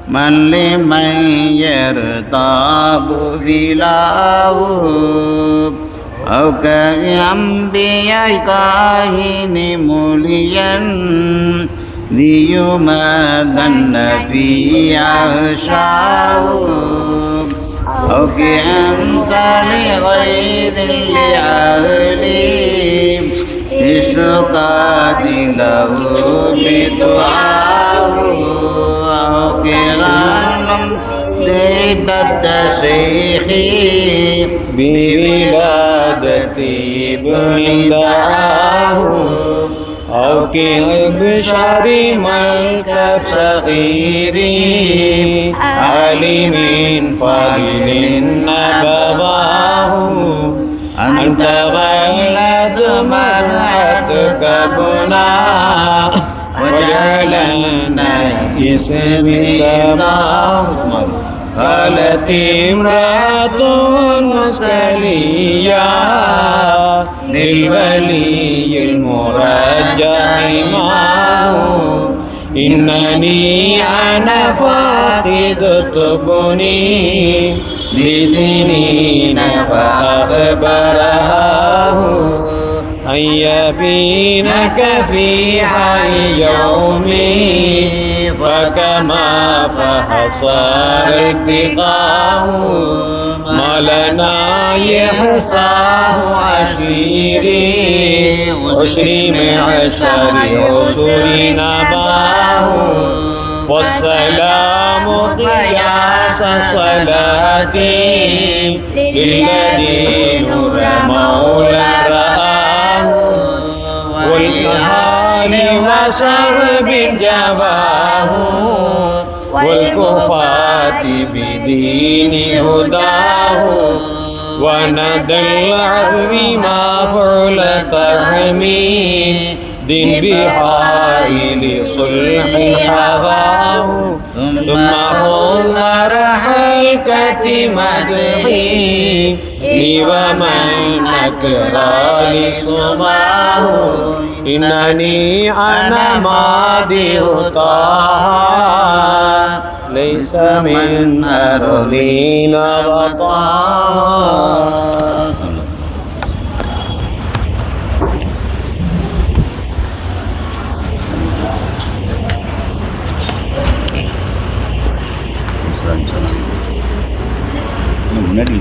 من لمن يرتاب بلاه أو كأنبياء كاهن مليا ذي مدن في أشعاه أو كأمثال غيث لأهلهم الشقاة له بدعاه أو كغنم ضد التشيخ بولادة ابن دعاه أو كالبشر ملك صغير علم فضل نبواه أنت ولد مرأتك بنا وجعلنا اسم سماه قالت امرأة مسكلية للولي المرجع معه إنني أنا فاقد تبني لسنين فأخبرها هيا فينك في حي يومي فكما فحصار ارتقاه ما لنا يحصاه عشيري عشري معشر عسر نباه والسلام قياس صلاتي للذي نور مولى رآه والأهل وصحب جواه والكفاة بدين هداه وندى العفو ما فعل تحمي دين بحائل صلح هواه ثم هم رحلكة مدحي ومن أكرى لسماه إنني أنا مادح طه ليس من أرضنا وطه. முன்னாடி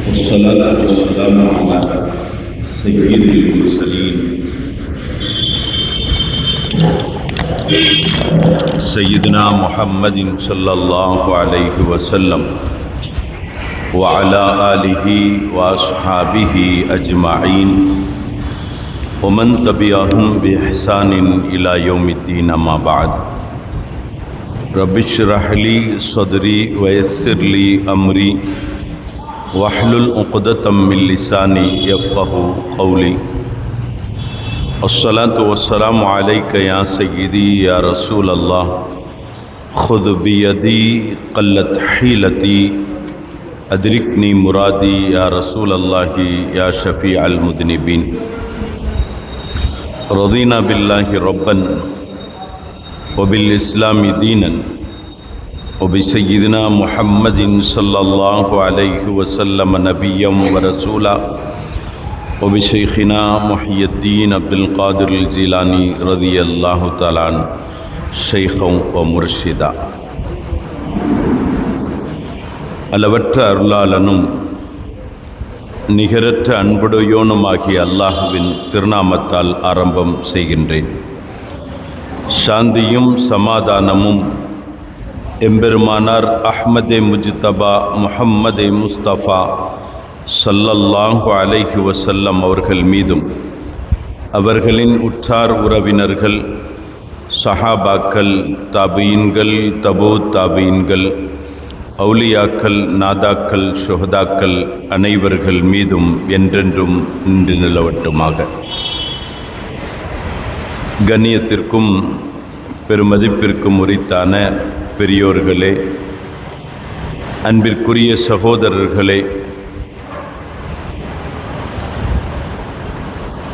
والصلاة والسلام على سيد المرسلين سيدنا محمد صلى الله عليه وسلم وعلى آله وأصحابه أجمعين ومن تبعهم بإحسان إلى يوم الدين. أما بعد، رب اشرح لي صدري ويسر لي أمري واحلل عقدة من لساني يفقهوا قولي. الصلاة والسلام عليك يا سيدي يا رسول الله، خذ بيدي قلت حيلتي أدركني مرادي يا رسول الله يا شفيع المذنبين. رضينا بالله ربا وبالإسلام دينا وبسيدنا محمد صلى الله عليه وسلم نبيا ورسولا وبشيخنا محي الدين عبد القادر الجيلاني رضي الله تعالى عنه شيخا ومرشدا. அளவற்ற அருளாளனும் நிகரற்ற அன்புடையோனுமாகிய அல்லாஹுவின் திருநாமத்தால் ஆரம்பம் செய்கின்றேன். சாந்தியும் சமாதானமும் எம்பெருமானார் அஹ்மதே முஜ்தபா முஹம்மதே முஸ்தபா ஸல்லல்லாஹு அலைஹி வஸல்லம் அவர்கள் மீதும் அவர்களின் உற்றார் உறவினர்கள் சஹாபாக்கள் தாபீன்கள் தபூ தாபீன்கள் அவுலியாக்கள் நாதாக்கள் ஷுஹதாக்கள் அனைவர்கள் மீதும் என்றென்றும் நின்று நிலவட்டுமாக. கண்ணியத்திற்கும் பெருமதிப்பிற்கும் உரித்தான பெரியோர்களே, அன்பிற்குரிய சகோதரர்களே,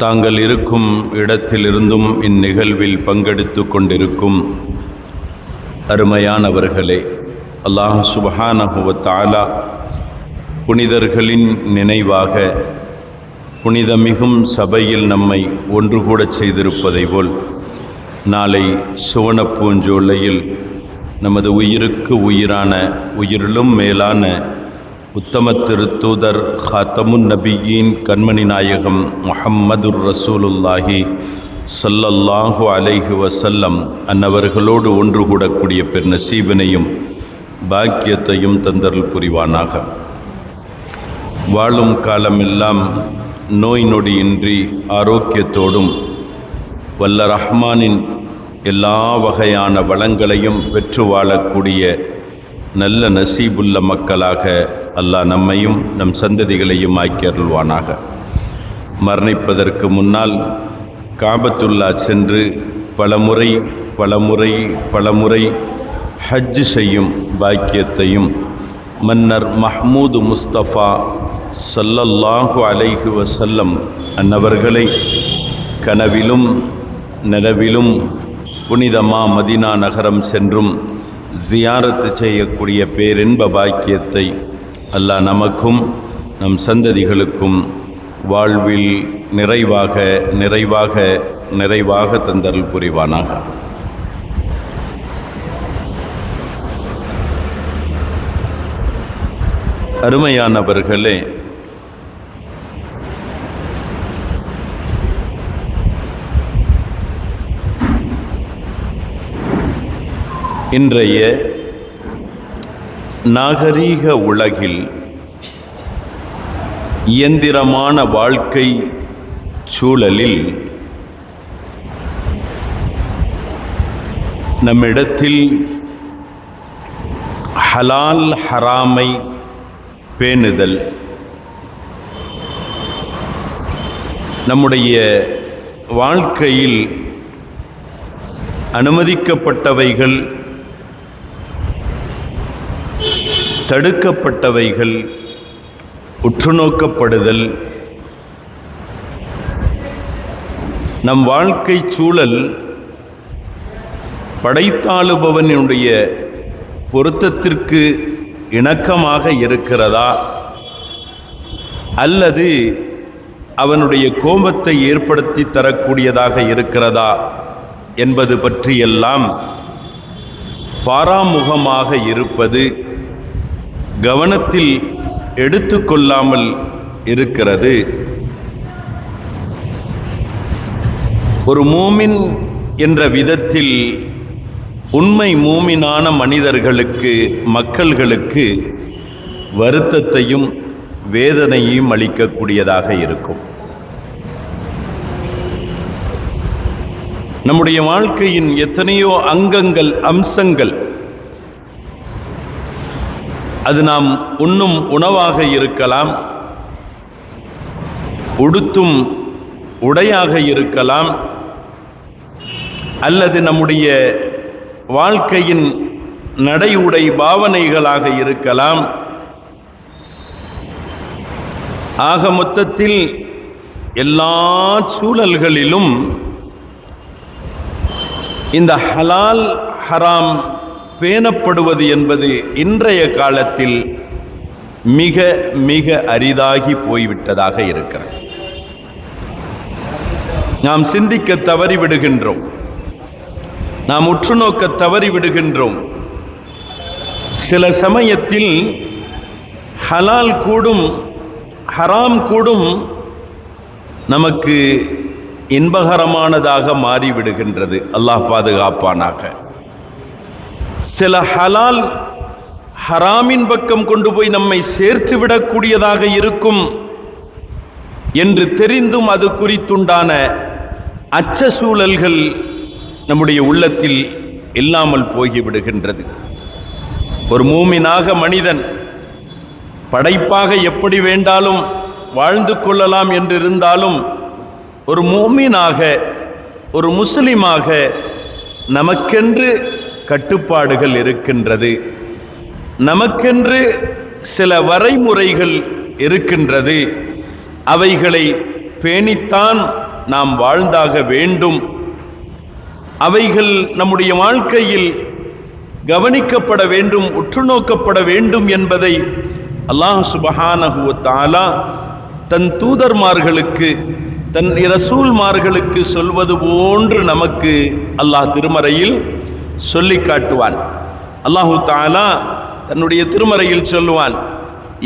தாங்கள் இருக்கும் இடத்திலிருந்தும் இந்நிகழ்வில் பங்கெடுத்து கொண்டிருக்கும் அருமையானவர்களே, அல்லாஹ் சுப்ஹானஹு வ தஆலா புனிதர்களின் நினைவாக புனிதமிகும் சபையில் நம்மை ஒன்று கூட செய்திருப்பதை போல் நாளை சுவனப்பூஞ்சோலையில் நமது உயிருக்கு உயிரான உயிரிலும் மேலான உத்தம திருத்தூதர் ஹாத்தமுன் நபியின் கண்மணி நாயகம் முஹம்மதுர் ரசூலுல்லாஹி ஸல்லல்லாஹு அலைஹி வஸல்லம் அன்னவர்களோடு ஒன்று கூடக்கூடிய பெருநசீபினையும் பாக்கியத்தையும் தந்தருள் புரிவானாக. வாழும் காலமெல்லாம் நோய் நொடியின்றி ஆரோக்கியத்தோடும் வல்ல ரஹ்மானின் எல்லா வகையான வளங்களையும் பெற்று வாழக்கூடிய நல்ல நசீபுள்ள மக்களாக அல்லாஹ் நம்மையும் நம் சந்ததிகளையும் ஆக்கி அருள்வானாக. மரணிப்பதற்கு முன்னால் காபத்துல்லா சென்று பலமுறை ஹஜ் செய்யும் பாக்கியத்தையும் மன்னர் மஹ்மூது முஸ்தபா ஸல்லல்லாஹு அலைஹி வஸல்லம் அன்னவர்களை கனவிலும் நிலவிலும் புனிதமா மதீனா நகரம் சென்றும் ஜியாரத்து செய்யக்கூடிய பேரின்ப பாக்கியத்தை அல்லாஹ் நமக்கும் நம் சந்ததிகளுக்கும் வாழ்வில் நிறைவாக நிறைவாக நிறைவாக தந்தருள் புரிவானாக. அருமையானவர்களே, இன்றைய நாகரீக உலகில் இயந்திரமான வாழ்க்கை சூழலில் நம்மிடத்தில் ஹலால் ஹராமை பேணுதல், நம்முடைய வாழ்க்கையில் அனுமதிக்கப்பட்டவைகள் தடுக்கப்பட்டவைகள் உற்றுநோக்கப்படுதல், நம் வாழ்க்கை சூழல் படைத்தாளுபவனுடைய பொருத்தத்திற்கு இணக்கமாக இருக்கிறதா அல்லது அவனுடைய கோபத்தை ஏற்படுத்தி தரக்கூடியதாக இருக்கிறதா என்பது பற்றியெல்லாம் பாராமுகமாக இருப்பது கவனத்தில் எடுத்துக்கொள்ளாமல் இருக்கிறது. ஒரு மூமின் என்ற விதத்தில் உண்மை மூமினான மனிதர்களுக்கு மக்கள்களுக்கு வருத்தத்தையும் வேதனையும் அளிக்கக்கூடியதாக இருக்கும். நம்முடைய வாழ்க்கையின் எத்தனையோ அங்கங்கள் அம்சங்கள், அது நாம் உண்ணும் உணவாக இருக்கலாம், உடுத்தும் உடையாக இருக்கலாம், அல்லது நம்முடைய வாழ்க்கையின் நடை உடை பாவனைகளாக இருக்கலாம். ஆக மொத்தத்தில் எல்லா சூழல்களிலும் இந்த ஹலால் ஹராம் பேணப்படுவது என்பது இன்றைய காலத்தில் மிக மிக அரிதாகி போய்விட்டதாக இருக்கிறது. நாம் சிந்திக்க தவறிவிடுகின்றோம், நாம் உற்றுநோக்க தவறிவிடுகின்றோம். சில சமயத்தில் ஹலால் கூடும் ஹராம் கூடும் நமக்கு இன்பகரமானதாக மாறிவிடுகின்றது. அல்லாஹ் பாதுகாப்பானாக. சில ஹலால் ஹராமின் பக்கம் கொண்டு போய் நம்மை சேர்த்து விடக்கூடியதாக இருக்கும் என்று தெரிந்தும் அது குறித்துண்டான அச்ச சூழல்கள் நம்முடைய உள்ளத்தில் இல்லாமல் போய்விடுகின்றது. ஒரு மூமினாக மனிதன் படைப்பாக எப்படி வேண்டாலும் வாழ்ந்து கொள்ளலாம் என்று இருந்தாலும், ஒரு மூமினாக ஒரு முஸ்லிமாக நமக்கென்று கட்டுப்பாடுகள் இருக்கின்றது, நமக்கென்று சில வரைமுறைகள் இருக்கின்றது. அவைகளை பேணித்தான் நாம் வாழ்ந்தாக வேண்டும். அவைகள் நம்முடைய வாழ்க்கையில் கவனிக்கப்பட வேண்டும், உற்றுநோக்கப்பட வேண்டும் என்பதை அல்லாஹ் சுப்ஹானஹு வ தஆலா தன் தூதர்மார்களுக்கு, தன் ரசூல்மார்களுக்கு சொல்வது போன்று நமக்கு அல்லாஹ் திருமறையில் சொல்லி காட்டுவான். அல்லாஹு தஆலா தன்னுடைய திருமறையில் சொல்லுவான்,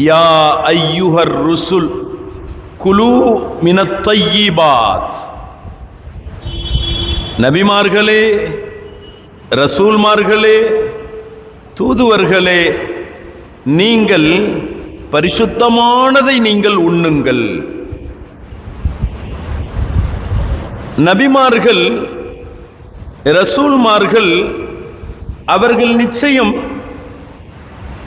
யா ஐயுஹர் ருசுல் குலு மினத் தய்யிபாத். நபிமார்களே, ரசூல்மார்களே, தூதுவர்களே, நீங்கள் பரிசுத்தமானதை நீங்கள் உண்ணுங்கள். நபிமார்கள் ரசூல்மார்கள் அவர்கள் நிச்சயம்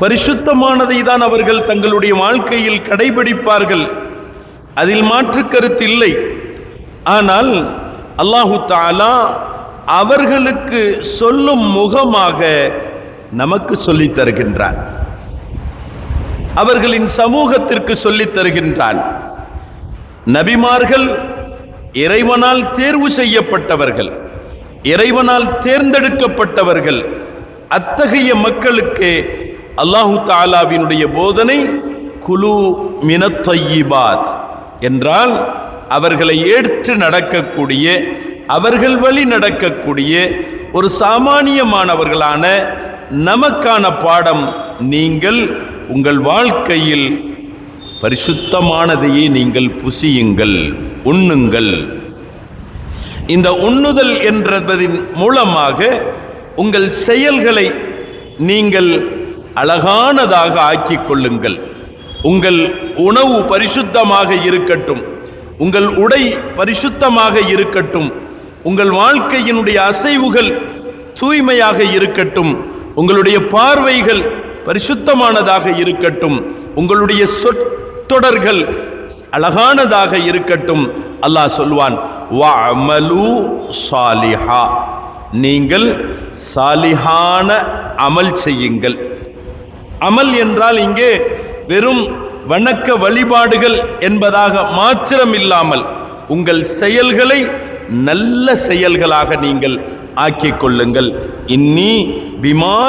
பரிசுத்தமானதை தான் அவர்கள் தங்களுடைய வாழ்க்கையில் கடைபிடிப்பார்கள், அதில் மாற்று கருத்து இல்லை. ஆனால் அல்லாஹு தஆலா அவர்களுக்கு சொல்லும் முகமாக நமக்கு சொல்லித் தருகின்றார். அவர்களின் சமூகத்திற்கு சொல்லித் தருகின்றான். நபிமார்கள் இறைவனால் தேர்வு செய்யப்பட்டவர்கள், இறைவனால் தேர்ந்தெடுக்கப்பட்டவர்கள். அத்தகைய மக்களுக்கு அல்லாஹு தஆலாவினுடைய போதனை குலு மினத் தய்யிபாத் என்றால் அவர்களை ஏற்று நடக்கக்கூடிய, அவர்கள் வழி நடக்கக்கூடிய ஒரு சாமானியமானவர்களான நமக்கான பாடம், நீங்கள் உங்கள் வாழ்க்கையில் பரிசுத்தமானதையே நீங்கள் புசியுங்கள், உண்ணுங்கள். இந்த உண்ணுதல் என்பதின் மூலமாக உங்கள் செயல்களை நீங்கள் அழகானதாக ஆக்கிக் கொள்ளுங்கள். உங்கள் உணவு பரிசுத்தமாக இருக்கட்டும், உங்கள் உடை பரிசுத்தமாக இருக்கட்டும், உங்கள் வாழ்க்கையினுடைய அசைவுகள் தூய்மையாக இருக்கட்டும், உங்களுடைய பார்வைகள் பரிசுத்தமானதாக இருக்கட்டும், உங்களுடைய சொற்றொடர்கள் அழகானதாக இருக்கட்டும். அல்லாஹ் சொல்வான், வஅமலு சாலிஹா, நீங்கள் சாலிஹான அமல் செய்யுங்கள். அமல் என்றால் இங்கே வெறும் வணக்க வழிபாடுகள் என்பதாக மாத்திரம் இல்லாமல் உங்கள் செயல்களை நல்ல செயல்களாக நீங்கள் ஆக்கிக் கொள்ளுங்கள். இன்னி பிமா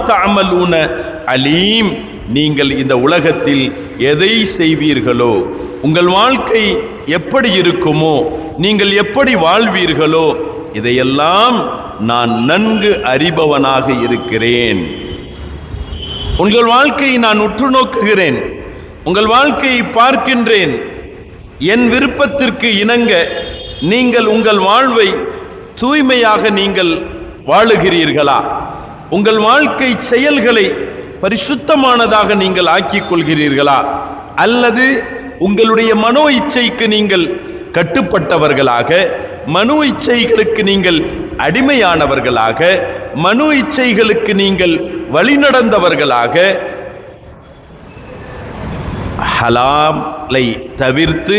தஅமலூன அலீம், நீங்கள் இந்த உலகத்தில் எதை செய்வீர்களோ, உங்கள் வாழ்க்கை எப்படி இருக்குமோ, நீங்கள் எப்படி வாழ்வீர்களோ, இதையெல்லாம் நான் நன்கு அறிபவனாக இருக்கிறேன். உங்கள் வாழ்க்கையை நான் உற்று நோக்குகிறேன், உங்கள் வாழ்க்கையை பார்க்கின்றேன். என் விருப்பத்திற்கு இணங்க நீங்கள் உங்கள் வாழ்வை தூய்மையாக நீங்கள் வாழுகிறீர்களா? உங்கள் வாழ்க்கை செயல்களை பரிசுத்தமானதாக நீங்கள் ஆக்கிக் கொள்கிறீர்களா? அல்லது உங்களுடைய மனோ இச்சைக்கு நீங்கள் கட்டுப்பட்டவர்களாக, மனோ இச்சைகளுக்கு நீங்கள் அடிமையானவர்களாக, மனோ இச்சைகளுக்கு நீங்கள் வழிநடந்தவர்களாக, ஹலாலை தவிர்த்து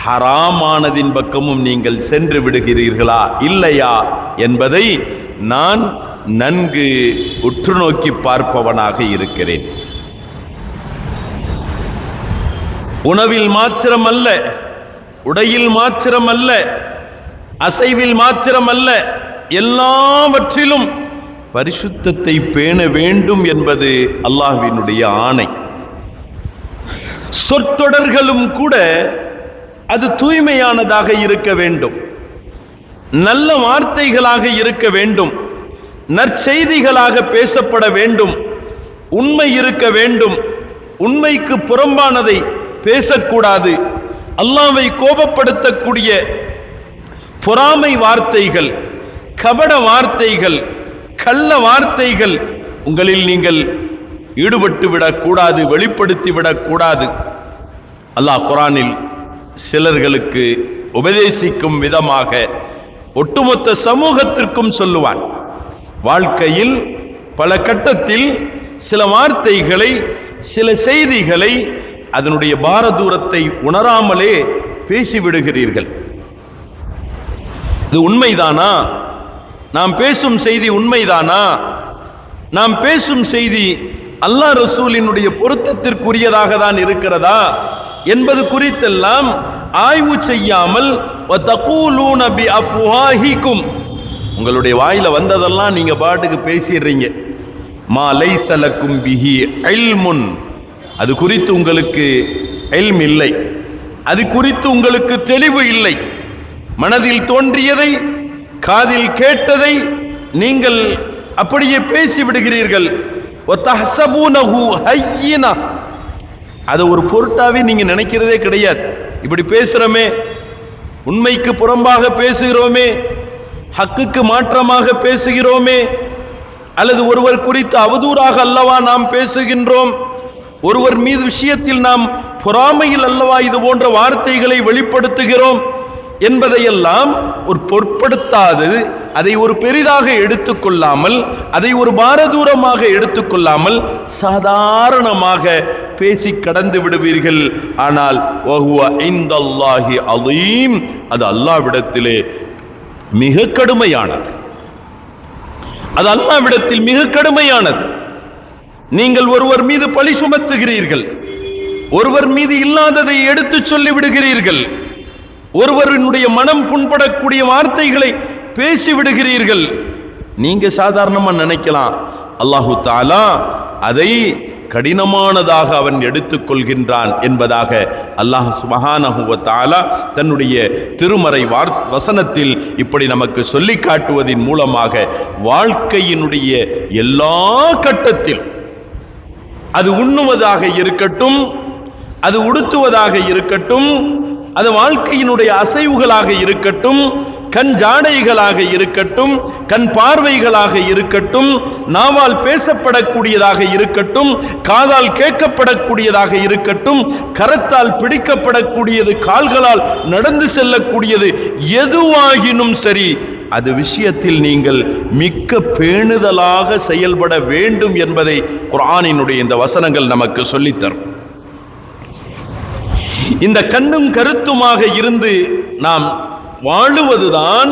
ஹராமானதின் பக்கமும் நீங்கள் சென்று விடுகிறீர்களா இல்லையா என்பதை நான் நன்கு உற்று நோக்கி பார்ப்பவனாக இருக்கிறேன். உணவில் மாத்திரமல்ல, உடையில் மாத்திரமல்ல, அசைவில் மாத்திரமல்ல, எல்லாவற்றிலும் பரிசுத்தத்தை பேண வேண்டும் என்பது அல்லாஹ்வினுடைய ஆணை. சொற்றொடர்களும் கூட அது தூய்மையானதாக இருக்க வேண்டும், நல்ல வார்த்தைகளாக இருக்க வேண்டும், நற்செய்திகளாக பேசப்பட வேண்டும், உண்மை இருக்க வேண்டும், உண்மைக்கு புறம்பானதை பேசக்கூடாது. அல்லாஹ்வை கோபப்படுத்தக்கூடிய பொறாமை வார்த்தைகள், கபட வார்த்தைகள், கள்ள வார்த்தைகள் உங்களில் நீங்கள் ஈடுபட்டு விடக்கூடாது, வெளிப்படுத்தி விடக்கூடாது. அல்லாஹ் குர்ஆனில் சிலர்களுக்கு உபதேசிக்கும் விதமாக ஒட்டுமொத்த சமூகத்திற்கும் சொல்லுவான். வாழ்க்கையில் பல கட்டத்தில் சில வார்த்தைகளை, சில செய்திகளை அதனுடைய பாரதூரத்தை உணராமலே பேசிவிடுகிறீர்கள். இது உண்மைதானா? நாம் பேசும் செய்தி உண்மைதானா? நாம் பேசும் செய்தி அல்லாஹ் ரசூலினுடைய பொருத்தத்திற்குரியதாக தான் இருக்கிறதா என்பது குறித்தெல்லாம் ஆய்வு செய்யாமல் வதகூலூன பிஅஃப்வாஹிக்கும், உங்களுடைய வாயில வந்ததெல்லாம் நீங்க பாட்டுக்கு பேசிடுறீங்க. மா லைஸ லக்கும் பிஹி இல்முன், அது குறித்து உங்களுக்கு இல்ம் இல்லை, அது குறித்து உங்களுக்கு தெளிவு இல்லை. மனதில் தோன்றியதை, காதில் கேட்டதை நீங்கள் அப்படியே பேசி விடுகிறீர்கள். வதஹ்சபூனஹு ஹய்யினா, அது ஒரு பொருட்டாவே நீங்க நினைக்கிறதே கிடையாது. இப்படி பேசுறோமே, உண்மைக்கு புறம்பாக பேசுகிறோமே, ஹக்குக்கு மாற்றமாக பேசுகிறோமே, அல்லது ஒருவர் குறித்து அவதூறாக அல்லவா நாம் பேசுகின்றோம், ஒருவர் மீது விஷயத்தில் நாம் பொறாமையில் அல்லவா இது போன்ற வார்த்தைகளை வெளிப்படுத்துகிறோம் என்பதையெல்லாம் ஒரு பொருட்படுத்தாது, அதை ஒரு பெரிதாக எடுத்துக்கொள்ளாமல், அதை ஒரு பாரதூரமாக எடுத்துக்கொள்ளாமல் சாதாரணமாக பேசி கடந்து விடுவீர்கள். ஆனால் வஹுவ இன்தல்லாஹி அலீம், அது அல்லாஹ்விடத்திலே மிக கடுமையானது, அது அல்லாஹ்விடத்தில் மிக கடுமையானது. நீங்கள் ஒருவர் மீது பழி சுமத்துகிறீர்கள், ஒருவர் மீது இல்லாததை எடுத்து சொல்லிவிடுகிறீர்கள், ஒருவருடைய மனம் புண்படக்கூடிய வார்த்தைகளை பேசிவிடுகிறீர்கள். நீங்க சாதாரணமா நினைக்கலாம், அல்லாஹு தஆலா அதை கடினமானதாக அவன் எடுத்துக்கொள்கின்றான் என்பதாக அல்லாஹ் சுப்ஹானஹு வ தஆலா தன்னுடைய திருமறை வசனத்தில் இப்படி நமக்கு சொல்லி காட்டுவதின் மூலமாக வாழ்க்கையினுடைய எல்லா கட்டத்திலும், அது உண்ணுவதாக இருக்கட்டும், அது உடுத்துவதாக இருக்கட்டும், அது வாழ்க்கையினுடைய அசைவுகளாக இருக்கட்டும், கண் ஜாடைகளாக இருக்கட்டும், கண் பார்வைகளாக இருக்கட்டும், நாவால் பேசப்படக்கூடியதாக இருக்கட்டும், காதால் கேட்கப்படக்கூடியதாக இருக்கட்டும், கரத்தால் பிடிக்கப்படக்கூடியது, கால்களால் நடந்து செல்லக்கூடியது, எதுவாகினும் சரி அது விஷயத்தில் நீங்கள் மிக்க பேணுதலாக செயல்பட வேண்டும் என்பதை குர்ஆனினுடைய இந்த வசனங்கள் நமக்கு சொல்லித்தரும். இந்த கண்ணும் கருத்துமாக இருந்து நாம் வாழுவதுதான்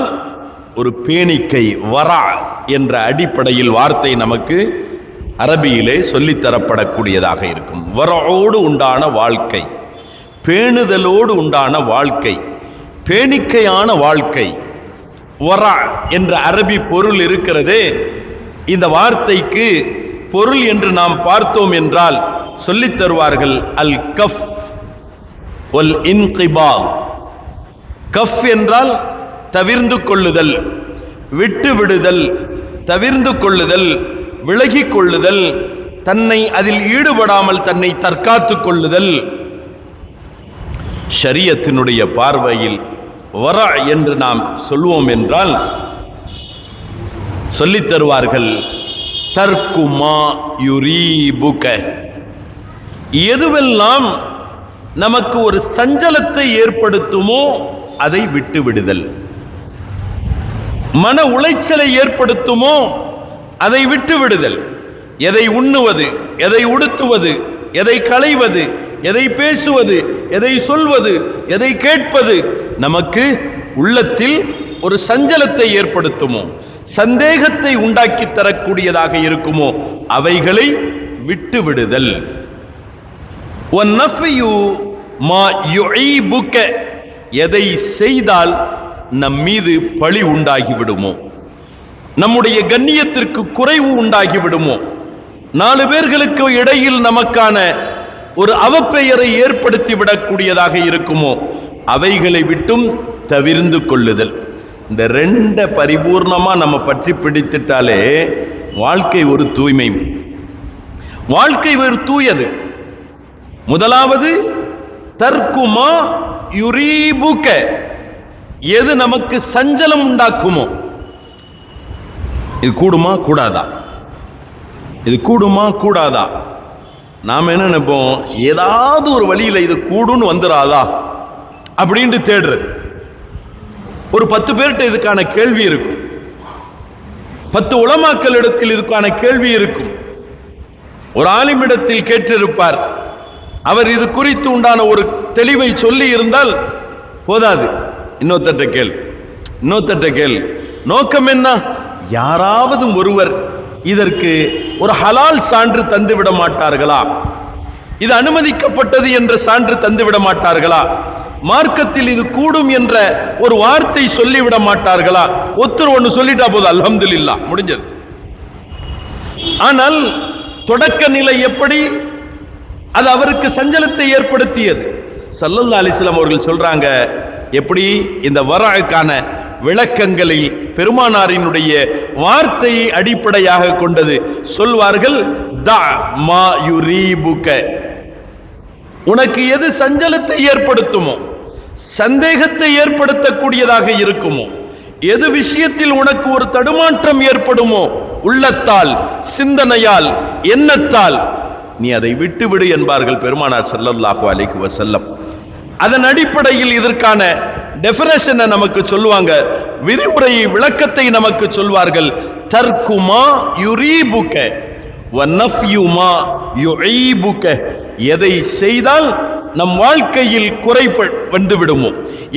ஒரு பேணிக்கை, வரா என்ற அடிப்படையில் வார்த்தை நமக்கு அரபியிலே சொல்லித்தரப்படக்கூடியதாக இருக்கும். வரவோடு உண்டான வாழ்க்கை, பேணுதலோடு உண்டான வாழ்க்கை, பேணிக்கையான வாழ்க்கை, வரா என்ற அரபி பொருள் இருக்கிறதே. இந்த வார்த்தைக்கு பொருள் என்று நாம் பார்த்தோம் என்றால் சொல்லித் தருவார்கள், அல் கஃப் வல் இன்கிபால். கஃப் என்றால் தவிர்ந்து கொள்ளுதல், விட்டு விடுதல், தவிர்ந்து கொள்ளுதல், விலகி கொள்ளுதல், தன்னை அதில் ஈடுபடாமல் தன்னை தற்காத்து கொள்ளுதல். ஷரியத்தினுடைய பார்வையில் வரா என்று நாம் சொல்வோம் என்றால் சொல்லித் தருவார்கள், தர்குமா யுரீபுக. எதுவெல்லாம் நமக்கு ஒரு சஞ்சலத்தை ஏற்படுத்துமோ அதை விட்டு விடுதல், மன உளைச்சலை ஏற்படுத்துமோ அதை விட்டு விடுதல். எதை உண்ணுவது, எதை உடுத்துவது, எதை களைவது, எதை பேசுவது, எதை சொல்வது, எதை கேட்பது நமக்கு உள்ளத்தில் ஒரு சஞ்சலத்தை ஏற்படுத்துமோ, சந்தேகத்தை உண்டாக்கி தரக்கூடியதாக இருக்குமோ அவைகளை விட்டு விடுதல். எதை செய்தால் நம் மீது பழி உண்டாகிவிடுமோ, நம்முடைய கண்ணியத்திற்கு குறைவு உண்டாகிவிடுமோ, 4 பேர்களுக்கு இடையில் நமக்கான ஒரு அவப்பெயரை ஏற்படுத்தி விடக்கூடியதாக இருக்குமோ அவைகளை விட்டும் தவிர்ந்து கொள்ளுதல். இந்த 2 பரிபூர்ணமா நம்ம பற்றி பிடித்துட்டாலே வாழ்க்கை ஒரு தூய்மை, வாழ்க்கை ஒரு தூயது. முதலாவது தர்குமா யுரீபுக, எது நமக்கு சஞ்சலம் உண்டாக்குமோ, இது கூடுமா கூடாதா, இது கூடுமா கூடாதா. நாம் என்ன நினைப்போம், ஏதாவது ஒரு வழியில் இது கூடுன்னு வந்துடாதா அப்படின்ட்டு தேடுறது. ஒரு 10 பேர்கிட்ட இதுக்கான கேள்வி இருக்கும், 10 உலமாக்கள் இடத்தில் இதுக்கான கேள்வி இருக்கும், ஒரு ஆலிமிடத்தில் கேட்டிருப்பார், அவர் இது குறித்து உண்டான ஒரு தெளிவை சொல்லி இருந்தால் போதாது, இன்னொருத்தட்ட கேள். நோக்கம் என்ன, யாராவது ஒருவர் இதற்கு ஒரு ஹலால் சான்று தந்து விட மாட்டார்களா, இது அனுமதிக்கப்பட்டது என்ற சான்று தந்து விட மாட்டார்களா, மார்க்கத்தில் இது கூடும் என்ற ஒரு வார்த்தை சொல்லிவிட மாட்டார்களா. ஒருத்தர் ஒன்று சொல்லிட்டா போதும், அல்ஹம்துலில்லாஹ், முடிஞ்சது. ஆனால் தொடக்க நிலை எப்படி, அது அவருக்கு சஞ்சலத்தை ஏற்படுத்தியது. ஸல்லல்லாஹு அலைஹி வஸல்லம் அவர்கள் சொல்றாங்க, எப்படி இந்த வரஅக்கான விளக்கங்களில் பெருமானாரினுடைய வார்த்தையை அடிப்படையாக கொண்டது சொல்வார்கள், தா மா யுரீபுக, உனக்கு எது சஞ்சலத்தை ஏற்படுத்துமோ, சந்தேகத்தை ஏற்படுத்தக்கூடியதாக இருக்குமோ, எது விஷயத்தில் உனக்கு ஒரு தடுமாற்றம் ஏற்படுமோ, உள்ளத்தால், சிந்தனையால், எண்ணத்தால், நீ அதை விட்டுவிடு என்பார்கள் பெருமானார் ஸல்லல்லாஹு அலைஹி வஸல்லம். அதன் அடிப்படையில் இதற்கான டெஃபினேஷனை நமக்கு சொல்லுவாங்க, விரிவுரையை விளக்கத்தை நமக்கு சொல்வார்கள். தர்குமா யுரீபுக வ நஃப்யுமா யுஈபுக, எதை செய்தால் நம் வாழ்க்கையில் குறை வந்து விடுமோ,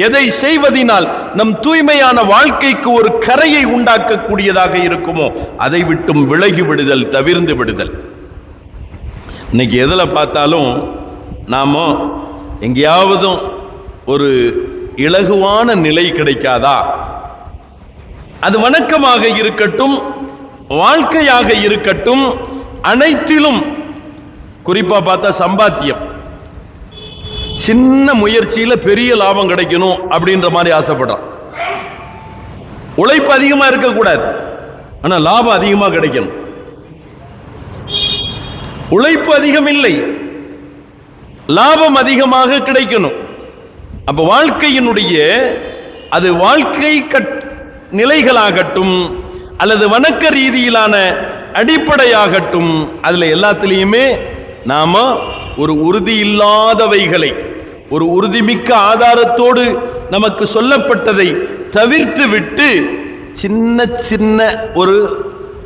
எதை செய்வதினால் நம் தூய்மையான வாழ்க்கைக்கு ஒரு கரையை உண்டாக்கக்கூடியதாக இருக்குமோ அதை விட்டும் விலகி விடுதல், தவிர்ந்து விடுதல். இன்னைக்கு எதில் பார்த்தாலும் நாம் எங்கேயாவதும் ஒரு இலகுவான நிலை கிடைக்காதா? அது வணக்கமாக இருக்கட்டும், வாழ்க்கையாக இருக்கட்டும், அனைத்திலும் குறிப்பாக பார்த்தா சம்பாத்தியம், சின்ன முயற்சியில் பெரிய லாபம் கிடைக்கணும் அப்படின்ற மாதிரி ஆசைப்படுறான். உழைப்பு அதிகமாக இருக்கக்கூடாது, ஆனால் லாபம் அதிகமாக கிடைக்கணும். உழைப்பு அதிகம் இல்லை, லாபம் அதிகமாக கிடைக்கணும். அப்ப வாழ்க்கையினுடைய அது வாழ்க்கை நிலைகளாகட்டும் அல்லது வணக்க ரீதியிலான அடிப்படையாகட்டும், அதுல எல்லாத்திலையுமே நாம ஒரு உறுதி இல்லாதவைகளை, ஒரு உறுதிமிக்க ஆதாரத்தோடு நமக்கு சொல்லப்பட்டதை தவிர்த்து விட்டு சின்ன சின்ன ஒரு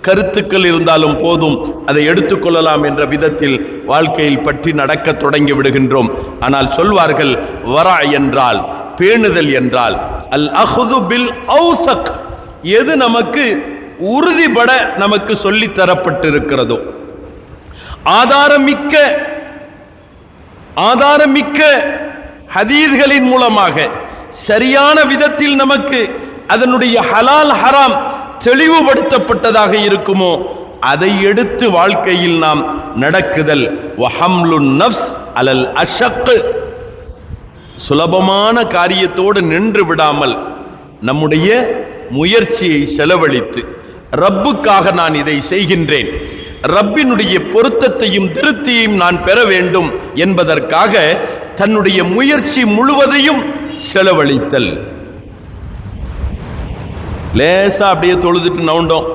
கருத்துக்கள் இருந்தாலும் போதும், அதை எடுத்துக்கொள்ளலாம் என்ற விதத்தில் வாழ்க்கையில் பற்றி நடக்க தொடங்கி விடுகின்றோம். ஆனால் சொல்வார்கள், வரா என்றால் பேணுதல் என்றால் அல் அஹ்து பில் அவ்ஸக், எது நமக்கு உறுதிபட நமக்கு சொல்லி தரப்பட்டிருக்கிறதோ, ஆதாரமிக்க ஹதீஸ்களின் மூலமாக சரியான விதத்தில் நமக்கு அதனுடைய ஹலால் ஹராம் தெளிவுபடுத்தப்பட்டதாக இருக்குமோ அதை எடுத்து வாழ்க்கையில் நாம் நடக்குதல். வஹம்லுன் நஃப்ஸ் அலல் அஷக், சுலபமான காரியத்தோடு நின்று விடாமல் நம்முடைய முயற்சியை செலவழித்து, ரப்புக்காக நான் இதை செய்கின்றேன், ரப்பினுடைய பொருத்தத்தையும் திருப்தியையும் நான் பெற வேண்டும் என்பதற்காக தன்னுடைய முயற்சி முழுவதையும் செலவழித்தல். லேசா அப்படியே தொழுதுட்டு நவுண்டோம்,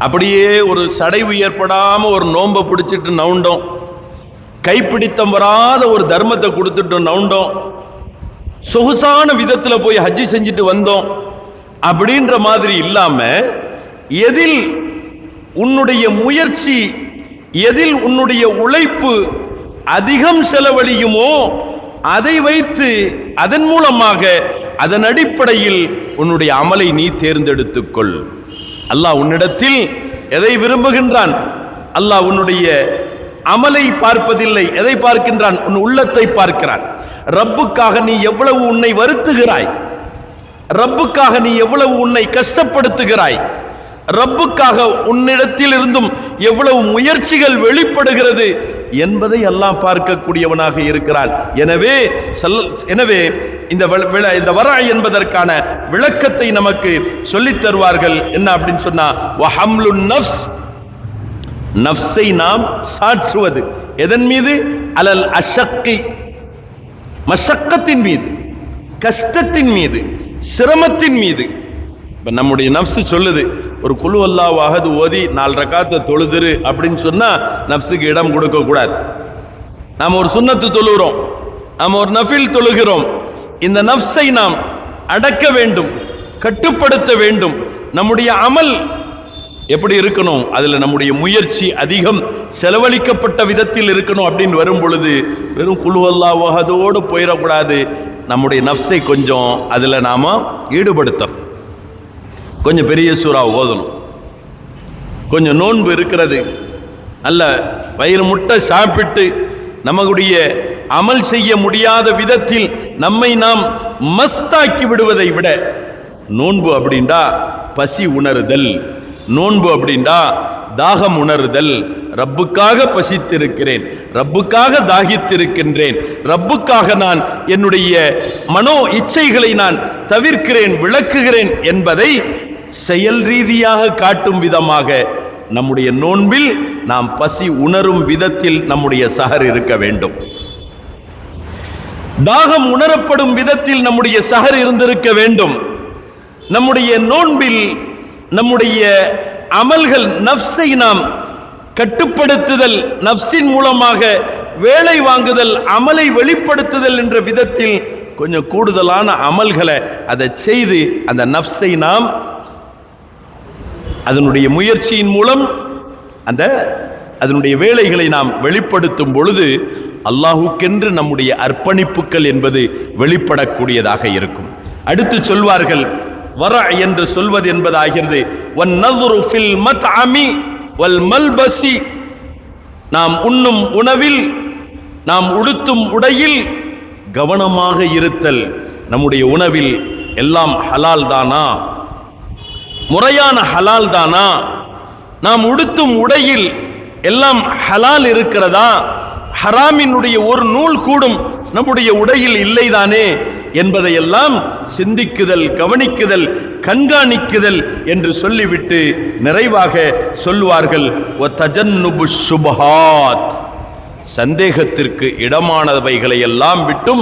அப்படியே ஒரு சடைவு ஏற்படாமல் ஒரு நோன்பை பிடிச்சிட்டு நவுண்டோம், கைப்பிடித்தம் வராத ஒரு தர்மத்தை கொடுத்துட்டு நவுண்டோம், சொகுசான விதத்தில் போய் ஹஜ்ஜி செஞ்சுட்டு வந்தோம் அப்படின்ற மாதிரி இல்லாம, எதில் உன்னுடைய முயற்சி, எதில் உன்னுடைய உழைப்பு அதிகம் செலவழியுமோ அதை வைத்து அதன் மூலமாக அதன் அடிப்படையில் உன்னுடைய அமலை நீ தேர்ந்தெடுத்துக்கொள். அல்லாஹ் உன்னிடத்தில் எதை விரும்புகின்றான்? அல்லாஹ் உன்னுடைய அமலை பார்ப்பதில்லை, எதை பார்க்கின்றான்? உன் உள்ளத்தை பார்க்கிறான். ரப்புக்காக நீ எவ்வளவு உன்னை வருத்துகிறாய், ரப்புக்காக நீ எவ்வளவு உன்னை கஷ்டப்படுத்துகிறாய், ரப்புக்காக உன்னிடத்தில் இருந்தும் எவ்வளவு முயற்சிகள் வெளிப்படுகிறது என்பதை எல்லாம் பார்க்கக்கூடியவனாக இருக்கிறான். எனவே இந்த வரா என்பதற்கான விளக்கத்தை நமக்கு சொல்லித் தருவார்கள். என்ன அப்படின்னு சொன்னா, வஹம்லுன் நஃப்ஸ், நஃப்ஸை நாம் சாற்றுவது எதன் மீது? அலல் அஷக்கி, மஷக்கத்தின் மீது, கஷ்டத்தின் மீது, சிரமத்தின் மீது. இப்போ நம்முடைய நஃப்ஸ் சொல்லுது, ஒரு குலு அல்லாஹ் அஹது ஓதி 4 ரக்காத்தை தொழுதுரு அப்படின்னு சொன்னா நஃப்ஸுக்கு இடம் கொடுக்க கூடாது. நாம் ஒரு சுன்னத்து தொழுகிறோம், நாம் ஒரு நஃபில் தொழுகிறோம், இந்த நஃப்ஸை நாம் அடக்க வேண்டும், கட்டுப்படுத்த வேண்டும். நம்முடைய அமல் எப்படி இருக்கணும்? அதில் நம்முடைய முயற்சி அதிகம் செலவழிக்கப்பட்ட விதத்தில் இருக்கணும். அப்படின்னு வரும் பொழுது வெறும் குலு அல்லாஹ் அஹதோடு போயிடக்கூடாது. நம்முடைய நஃப்ஸை கொஞ்சம் அதில் நாம் ஈடுபடுத்தணும். கொஞ்சம் பெரிய சூறா ஓதணும், கொஞ்சம் நோன்பு இருக்கிறது, நல்ல வயிறு முட்டை சாப்பிட்டு நம்முடைய அமல் செய்ய முடியாத விதத்தில் நம்மை நாம் மஸ்தாக்கி விடுவதை விட, நோன்பு அப்படின்டா பசி உணருதல், நோன்பு அப்படின்டா தாகம் உணருதல். ரப்புக்காக பசித்திருக்கிறேன், ரப்புக்காக தாகித்திருக்கின்றேன், ரப்புக்காக நான் என்னுடைய மனோ இச்சைகளை நான் தவிர்க்கிறேன், விளக்குகிறேன் என்பதை செயல் ரீதியாக காட்டும் விதமாக நம்முடைய நோன்பில் நாம் பசி உணரும் விதத்தில் நம்முடைய சஹர் இருக்க வேண்டும். தாகம் உணரப்படும் விதத்தில் நம்முடைய சஹர் இருந்திருக்க வேண்டும். நம்முடைய நோன்பில் நம்முடைய அமல்கள், நஃப்ஸை நாம் கட்டுப்படுத்துதல், நஃப்ஸின் மூலமாக வேலை வாங்குதல், அமலை வெளிப்படுத்துதல் என்ற விதத்தில் கொஞ்சம் கூடுதலான அமல்களை அதை செய்து அந்த நஃப்ஸை நாம் அதனுடைய முயற்சியின் மூலம் அதனுடைய வேலைகளை நாம் வெளிப்படுத்தும் பொழுது அல்லாஹுக்கென்று நம்முடைய அர்ப்பணிப்புகள் என்பது வெளிப்படக்கூடியதாக இருக்கும். அடுத்து சொல்வார்கள், வரா என்று சொல்வது என்பதாகிறது வன் நظر في المطعم والملبس நாம் உண்ணும் உணவில், நாம் உடுத்தும் உடையில் கவனமாக இருத்தல். நம்முடைய உணவில் எல்லாம் ஹலால் தானா, முறையான ஹலால் தானா? நாம் உடுத்தும் உடையில் எல்லாம் ஹலால் இருக்கிறதா? ஹராமினுடைய ஒரு நூல் கூடும் நம்முடைய உடையில் இல்லைதானே என்பதையெல்லாம் சிந்திக்குதல், கவனிக்குதல், கண்காணிக்குதல் என்று சொல்லிவிட்டு நிறைவாக சொல்வார்கள், வதஜன்னுபு ஷுபஹாத், சந்தேகத்திற்கு இடமானவைகளை எல்லாம் விட்டும்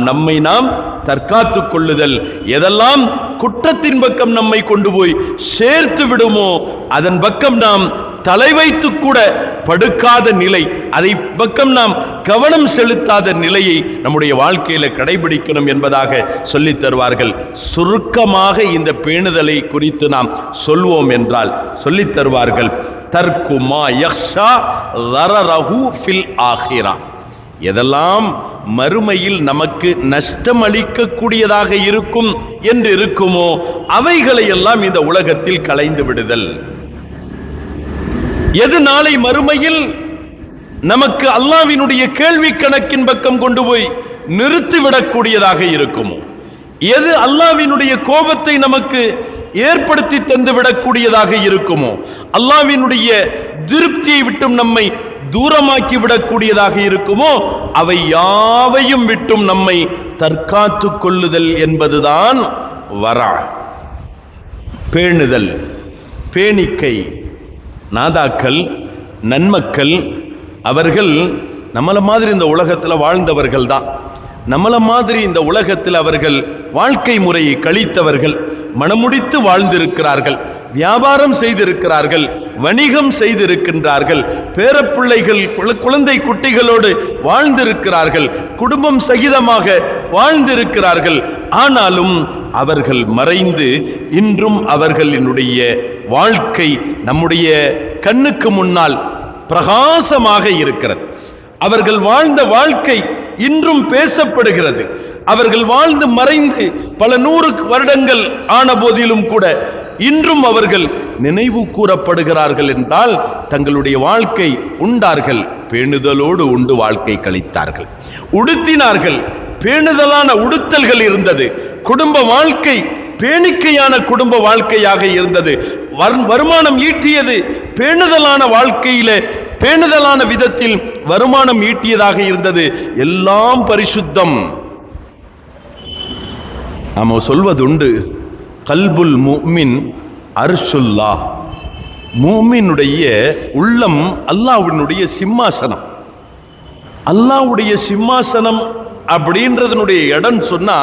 நம்மை நாம் தற்காத்து கொள்ளுதல். எதெல்லாம் குற்றத்தின் பக்கம் நம்மை கொண்டு போய் சேர்த்து விடுமோ அதன் பக்கம் நாம் தலை வைத்து கூட படுக்காத நிலை, அதை பக்கம் நாம் கவனம் செலுத்தாத நிலையை நம்முடைய வாழ்க்கையில கடைபிடிக்கணும் என்பதாக சொல்லித் தருவார்கள். சுருக்கமாக இந்த பேணுதலை குறித்து நாம் சொல்வோம் என்றால் சொல்லித் தருவார்கள், தர்குமா யக்ஷா லரரஹு ஃபில் ஆஹிரா, எதெல்லாம் மறுமையில் நமக்கு நஷ்டம் அளிக்கக்கூடியதாக இருக்கும் என்று இருக்குமோ அவைகளை எல்லாம் இந்த உலகத்தில் களைந்து விடுதல். எது நாளை மறுமையில் நமக்கு அல்லாஹ்வினுடைய கேள்வி கணக்கின் பக்கம் கொண்டு போய் நிறுத்திவிடக்கூடியதாக இருக்குமோ, எது அல்லாஹ்வினுடைய கோபத்தை நமக்கு ஏற்படுத்தி தந்துவிடக்கூடியதாக இருக்குமோ, அல்லாஹ்வினுடைய திருப்தியை விட்டும் நம்மை தூரமாக்கி விடக்கூடியதாக இருக்குமோ அவை யாவையும் விட்டும் நம்மை தற்காத்து கொள்ளுதல் என்பதுதான் வரா, பேணுதல், பேணிக்கை. நாதாக்கள், நன்மக்கள் அவர்கள் நம்மள மாதிரி இந்த உலகத்தில் வாழ்ந்தவர்கள் தான். நம்மள மாதிரி இந்த உலகத்தில் அவர்கள் வாழ்க்கை முறையை கழித்தவர்கள், மனமுடித்து வாழ்ந்திருக்கிறார்கள், வியாபாரம் செய்திருக்கிறார்கள், வணிகம் செய்திருக்கின்றார்கள், பேரப்பிள்ளைகள் குழந்தை குட்டிகளோடு வாழ்ந்திருக்கிறார்கள், குடும்பம் சகிதமாக வாழ்ந்திருக்கிறார்கள். ஆனாலும் அவர்கள் மறைந்து இன்றும் அவர்களினுடைய வாழ்க்கை நம்முடைய கண்ணுக்கு முன்னால் பிரகாசமாக இருக்கிறது. அவர்கள் வாழ்ந்த வாழ்க்கை இன்றும் பேசப்படுகிறது. அவர்கள் வாழ்ந்து மறைந்து பல 100 வருடங்கள் ஆன போதிலும் கூட இன்றும் அவர்கள் நினைவு கூறப்படுகிறார்கள் என்றால் தங்களுடைய வாழ்க்கை உண்டார்கள், பேணுதலோடு உண்டு வாழ்க்கை கழித்தார்கள், உடுத்தினார்கள், பேணுதலான உடுத்தல்கள் இருந்தது, குடும்ப வாழ்க்கை பேணிக்கையான குடும்ப வாழ்க்கையாக இருந்தது, வருமானம் ஈட்டியது பேணுதலான வாழ்க்கையில பேணுதலான விதத்தில் வருமானம் ஈட்டியதாக இருந்தது. எல்லாம் பரிசுத்தம். நாம சொல்வதுண்டு, கல்புல் முஃமின் அர்ஷுல்லா, முஃமினுடைய உள்ளம் அல்லாஹ்வினுடைய சிம்மாசனம். அல்லாஹ்வுடைய சிம்மாசனம் அப்படின்றதனுடைய இடம் சொன்னா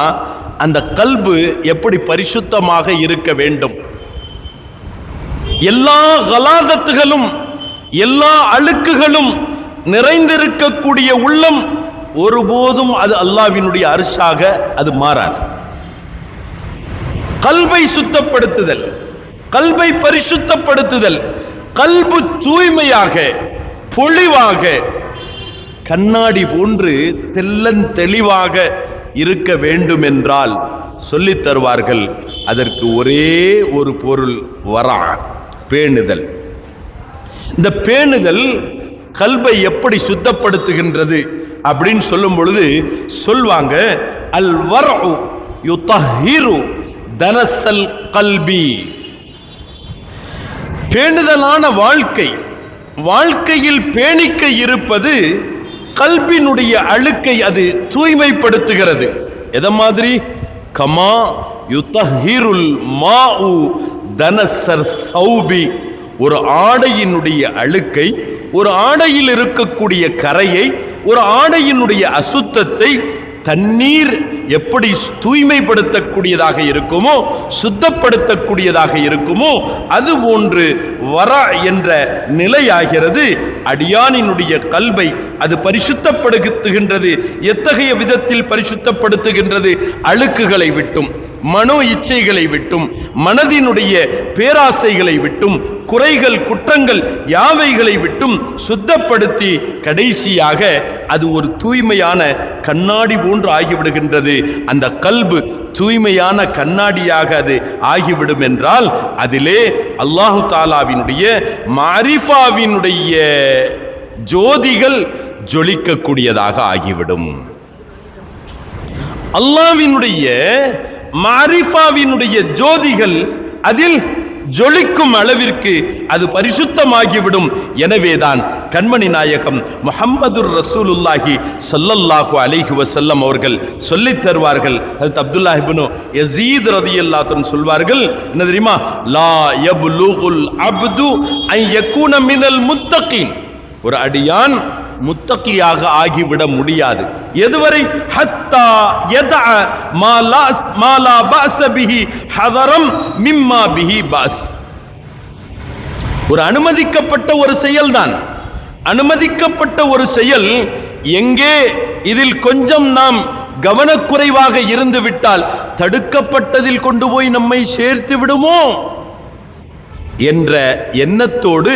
அந்த கல்பு எப்படி பரிசுத்தமாக இருக்க வேண்டும். எல்லா கலாதத்துகளும் எல்லா அழுக்குகளும் நிறைந்திருக்கக்கூடிய உள்ளம் ஒருபோதும் அது அல்லாஹ்வினுடைய அர்ஷாக அது மாறாது. கல்பை சுத்தப்படுத்துதல், கல்பை பரிசுத்தப்படுத்துதல், கல்பு தூய்மையாக பொலிவாக கண்ணாடி போன்று தெள்ளன் தெளிவாக இருக்க வேண்டும் என்றால் சொல்லித் தருவார்கள், அதற்கு ஒரே ஒரு பொருள், வரா, பேணுதல். இந்த பேணுதல் கல்பை எப்படி சுத்தப்படுத்துகின்றது அப்படின்னு சொல்லும் பொழுது சொல்வாங்க, அல் வர்உ யுதஹிரு தனசல் கல்பி. பேணுதலான வாழ்க்கை, வாழ்க்கையில் பேணிக்கை இருப்பது கல்பினுடைய அழுக்கை அது தூய்மைப்படுத்துகிறது. எதை மாதிரி? கமா யுதஹிருல் மாஉ தனசர் சௌபி. ஒரு ஆடையினுடைய அழுக்கை, ஒரு ஆடையில் இருக்கக்கூடிய கரையை, ஒரு ஆடையினுடைய அசுத்தத்தை தண்ணீர் எப்படி தூய்மைப்படுத்தக்கூடியதாக இருக்குமோ, சுத்தப்படுத்தக்கூடியதாக இருக்குமோ, அதுபோன்று வர என்ற நிலையாகிறது. அடியானினுடைய கல்வை அது பரிசுத்தப்படுத்துகின்றது. எத்தகைய விதத்தில் பரிசுத்தப்படுத்துகின்றது? அழுக்குகளை விட்டும், மனோ இச்சைகளை விட்டும், மனதினுடைய பேராசைகளை விட்டும், குறைகள் குற்றங்கள் யாவைகளை விட்டும் சுத்தப்படுத்தி கடைசியாக அது ஒரு தூய்மையான கண்ணாடி போன்று ஆகிவிடுகின்றது. அந்த கல்பு தூய்மையான கண்ணாடியாக அது ஆகிவிடும் என்றால் அதிலே அல்லாஹு தாலாவினுடைய மாரிஃபாவினுடைய ஜோதிகள் ஜொலிக்கக்கூடியதாக ஆகிவிடும். அல்லாஹ்வினுடைய மாரிஃபாவினுடைய ஜோதிகள் அதில் ஜொலிக்கும் அளவிற்கு அது பரிசுத்தமாகிவிடும். எனவேதான் கண்மணி நாயகம் முஹம்மதுர் ரசூலுல்லாஹி ஸல்லல்லாஹு அலைஹி வஸல்லம் அவர்கள் சொல்லித் தருவார்கள். ஹஜ்ரத் அப்துல்லாஹ் இப்னு யஸீத் ரலியல்லாஹு அன்ஹு சொல்வார்கள், என்ன தெரியுமா? லா யப்லுகுல் அப்து அன் யகூன மினல் முத்தகீன். ஒரு அடியான் முத்தகியாக ஆகிவிட முடியாது. எதுவரை? ஹத்தா யதஅ மா லா பஅஸ பிஹி ஹதரம் மிம்மா பிஹி பஅஸ். ஒரு அனுமதிக்கப்பட்ட ஒரு செயல்தான். அனுமதிக்கப்பட்ட ஒரு செயல் எங்கே இதில் கொஞ்சம் நாம் கவனக்குறைவாக இருந்து விட்டால் தடுக்கப்பட்டதில் கொண்டு போய் நம்மை சேர்த்து விடுமோ என்ற எண்ணத்தோடு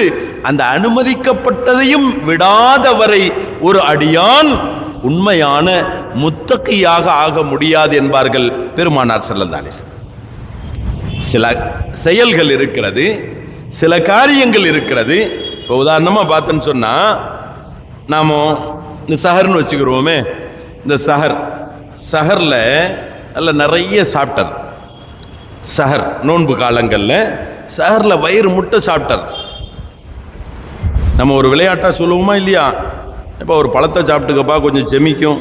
அந்த அனுமதிக்கப்பட்டதையும் விடாதவரை ஒரு அடியான் உண்மையான முத்தகியாக ஆக முடியாது என்பார்கள் பெருமானார் ஸல்லல்லாஹு அலைஹி வஸல்லம். சில செயல்கள் இருக்கிறது, சில காரியங்கள் இருக்கிறது. இப்போ உதாரணமாக பார்த்தேன்னு சொன்னால், நாம் இந்த சஹர்னு வச்சுக்கிறோமே, இந்த சஹரில் நல்ல நிறைய சாப்பிட்டார். சஹர் நோன்பு காலங்களில் சஹரில் வயிறு முட்டை சாப்பிட்டார். நம்ம ஒரு விளையாட்டாக சொல்லுவோமா இல்லையா? இப்போ ஒரு பழத்தை சாப்பிட்டுக்கப்பா, கொஞ்சம் செமிக்கும்,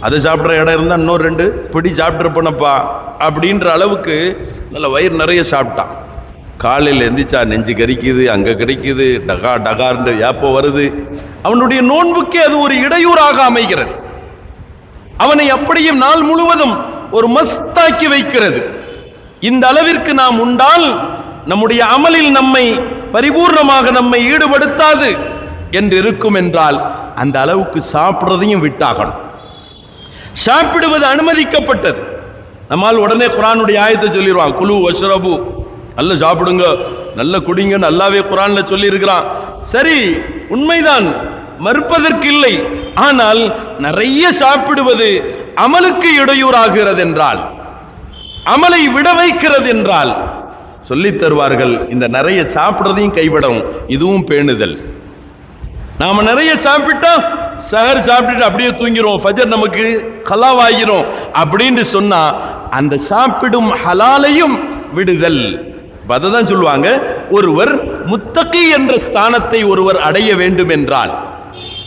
அதை சாப்பிட்ற இடம் இருந்தால் இன்னொரு 2 பிடி சாப்பிட்ருப்பனப்பா அப்படின்ற அளவுக்கு நல்ல வயிறு நிறைய சாப்பிட்டான். காலையில் எந்திரிச்சா நெஞ்சு கறிக்குது, அங்கே கிடைக்குது, டகார்ண்டு ஏப்போ வருது. அவனுடைய நோன்புக்கே அது ஒரு இடையூறாக அமைகிறது. அவனை அப்படியே நாள் முழுவதும் ஒரு மஸ்தாக்கி வைக்கிறது. இந்த அளவிற்கு நாம் உண்டால் நம்முடைய அமலில் நம்மை பரிபூர்ணமாக நம்மை ஈடுபடுத்தாது என்று இருக்கும் என்றால் அந்த அளவுக்கு சாப்பிட்றதையும் விட்டாகணும். சாப்பிடுவது அனுமதிக்கப்பட்டது. நம்மால் உடனே குர்ஆனுடைய ஆயத்தை சொல்லிடுவான், குலு வஷ்ரபு, நல்ல சாப்பிடுங்க, நல்ல குடிங்க, நல்லாவே குர்ஆன்ல சொல்லி இருக்கிறான். சரி, உண்மைதான், மறுப்பதற்கு இல்லை. ஆனால் நிறைய சாப்பிடுவது அமலுக்கு இடையூறாகிறது என்றால், அமலை விட வைக்கிறது என்றால் சொல்லித் தருவார்கள், இந்த நிறைய சாப்பிட்றதையும் கைவிடவும். இதுவும் பேணுதல். நாம நிறைய சாப்பிட்டா சஹர் சாப்பிட்டுட்டு அப்படியே தூங்கிரும், ஃபஜர் நமக்கு கலாவாகிரும் அப்படின்னு சொன்னா அந்த சாப்பிடும் ஹலாலையும் விடுதல். அததான் சொல்லுவாங்க, ஒருவர் முத்தகி என்ற ஸ்தானத்தை ஒருவர் அடைய வேண்டும் என்றால்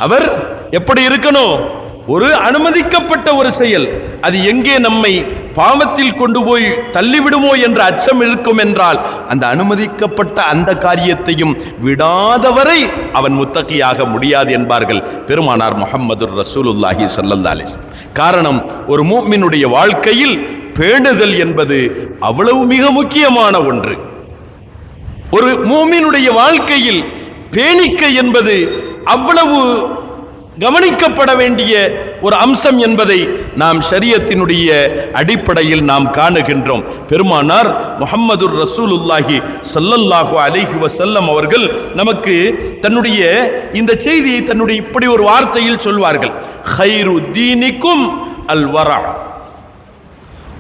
அவர் எப்படி இருக்கணும்? ஒரு அனுமதிக்கப்பட்ட ஒரு செயல், அது எங்கே நம்மை பாவத்தில் கொண்டு போய் தள்ளிவிடுமோ என்ற அச்சம் இருக்கும் என்றால் அந்த அனுமதிக்கப்பட்ட அந்த காரியத்தையும் விடாதவரை அவன் முத்தகியாக முடியாது என்பார்கள் பெருமானார் முஹம்மதுர் ரசூலுல்லாஹி ஸல்லல்லாஹு அலைஹி வஸல்லம். காரணம், ஒரு முஃமினுடைய வாழ்க்கையில் பேணுதல் என்பது அவ்வளவு மிக முக்கியமான ஒன்று. ஒரு முஃமினுடைய வாழ்க்கையில் பேணிக்கை என்பது அவ்வளவு கவனிக்கப்பட வேண்டிய ஒரு அம்சம் என்பதை நாம் ஷரியத்தினுடைய அடிப்படையில் நாம் காணுகின்றோம். பெருமானார் முஹம்மதுர் ரசூலுல்லாஹி ஸல்லல்லாஹு அலைஹி வஸல்லம் அவர்கள் நமக்கு தன்னுடைய இந்த செய்தியை தன்னுடைய இப்படி ஒரு வார்த்தையில் சொல்வார்கள், ஹைரு தீனிக்கும் அல் வரா.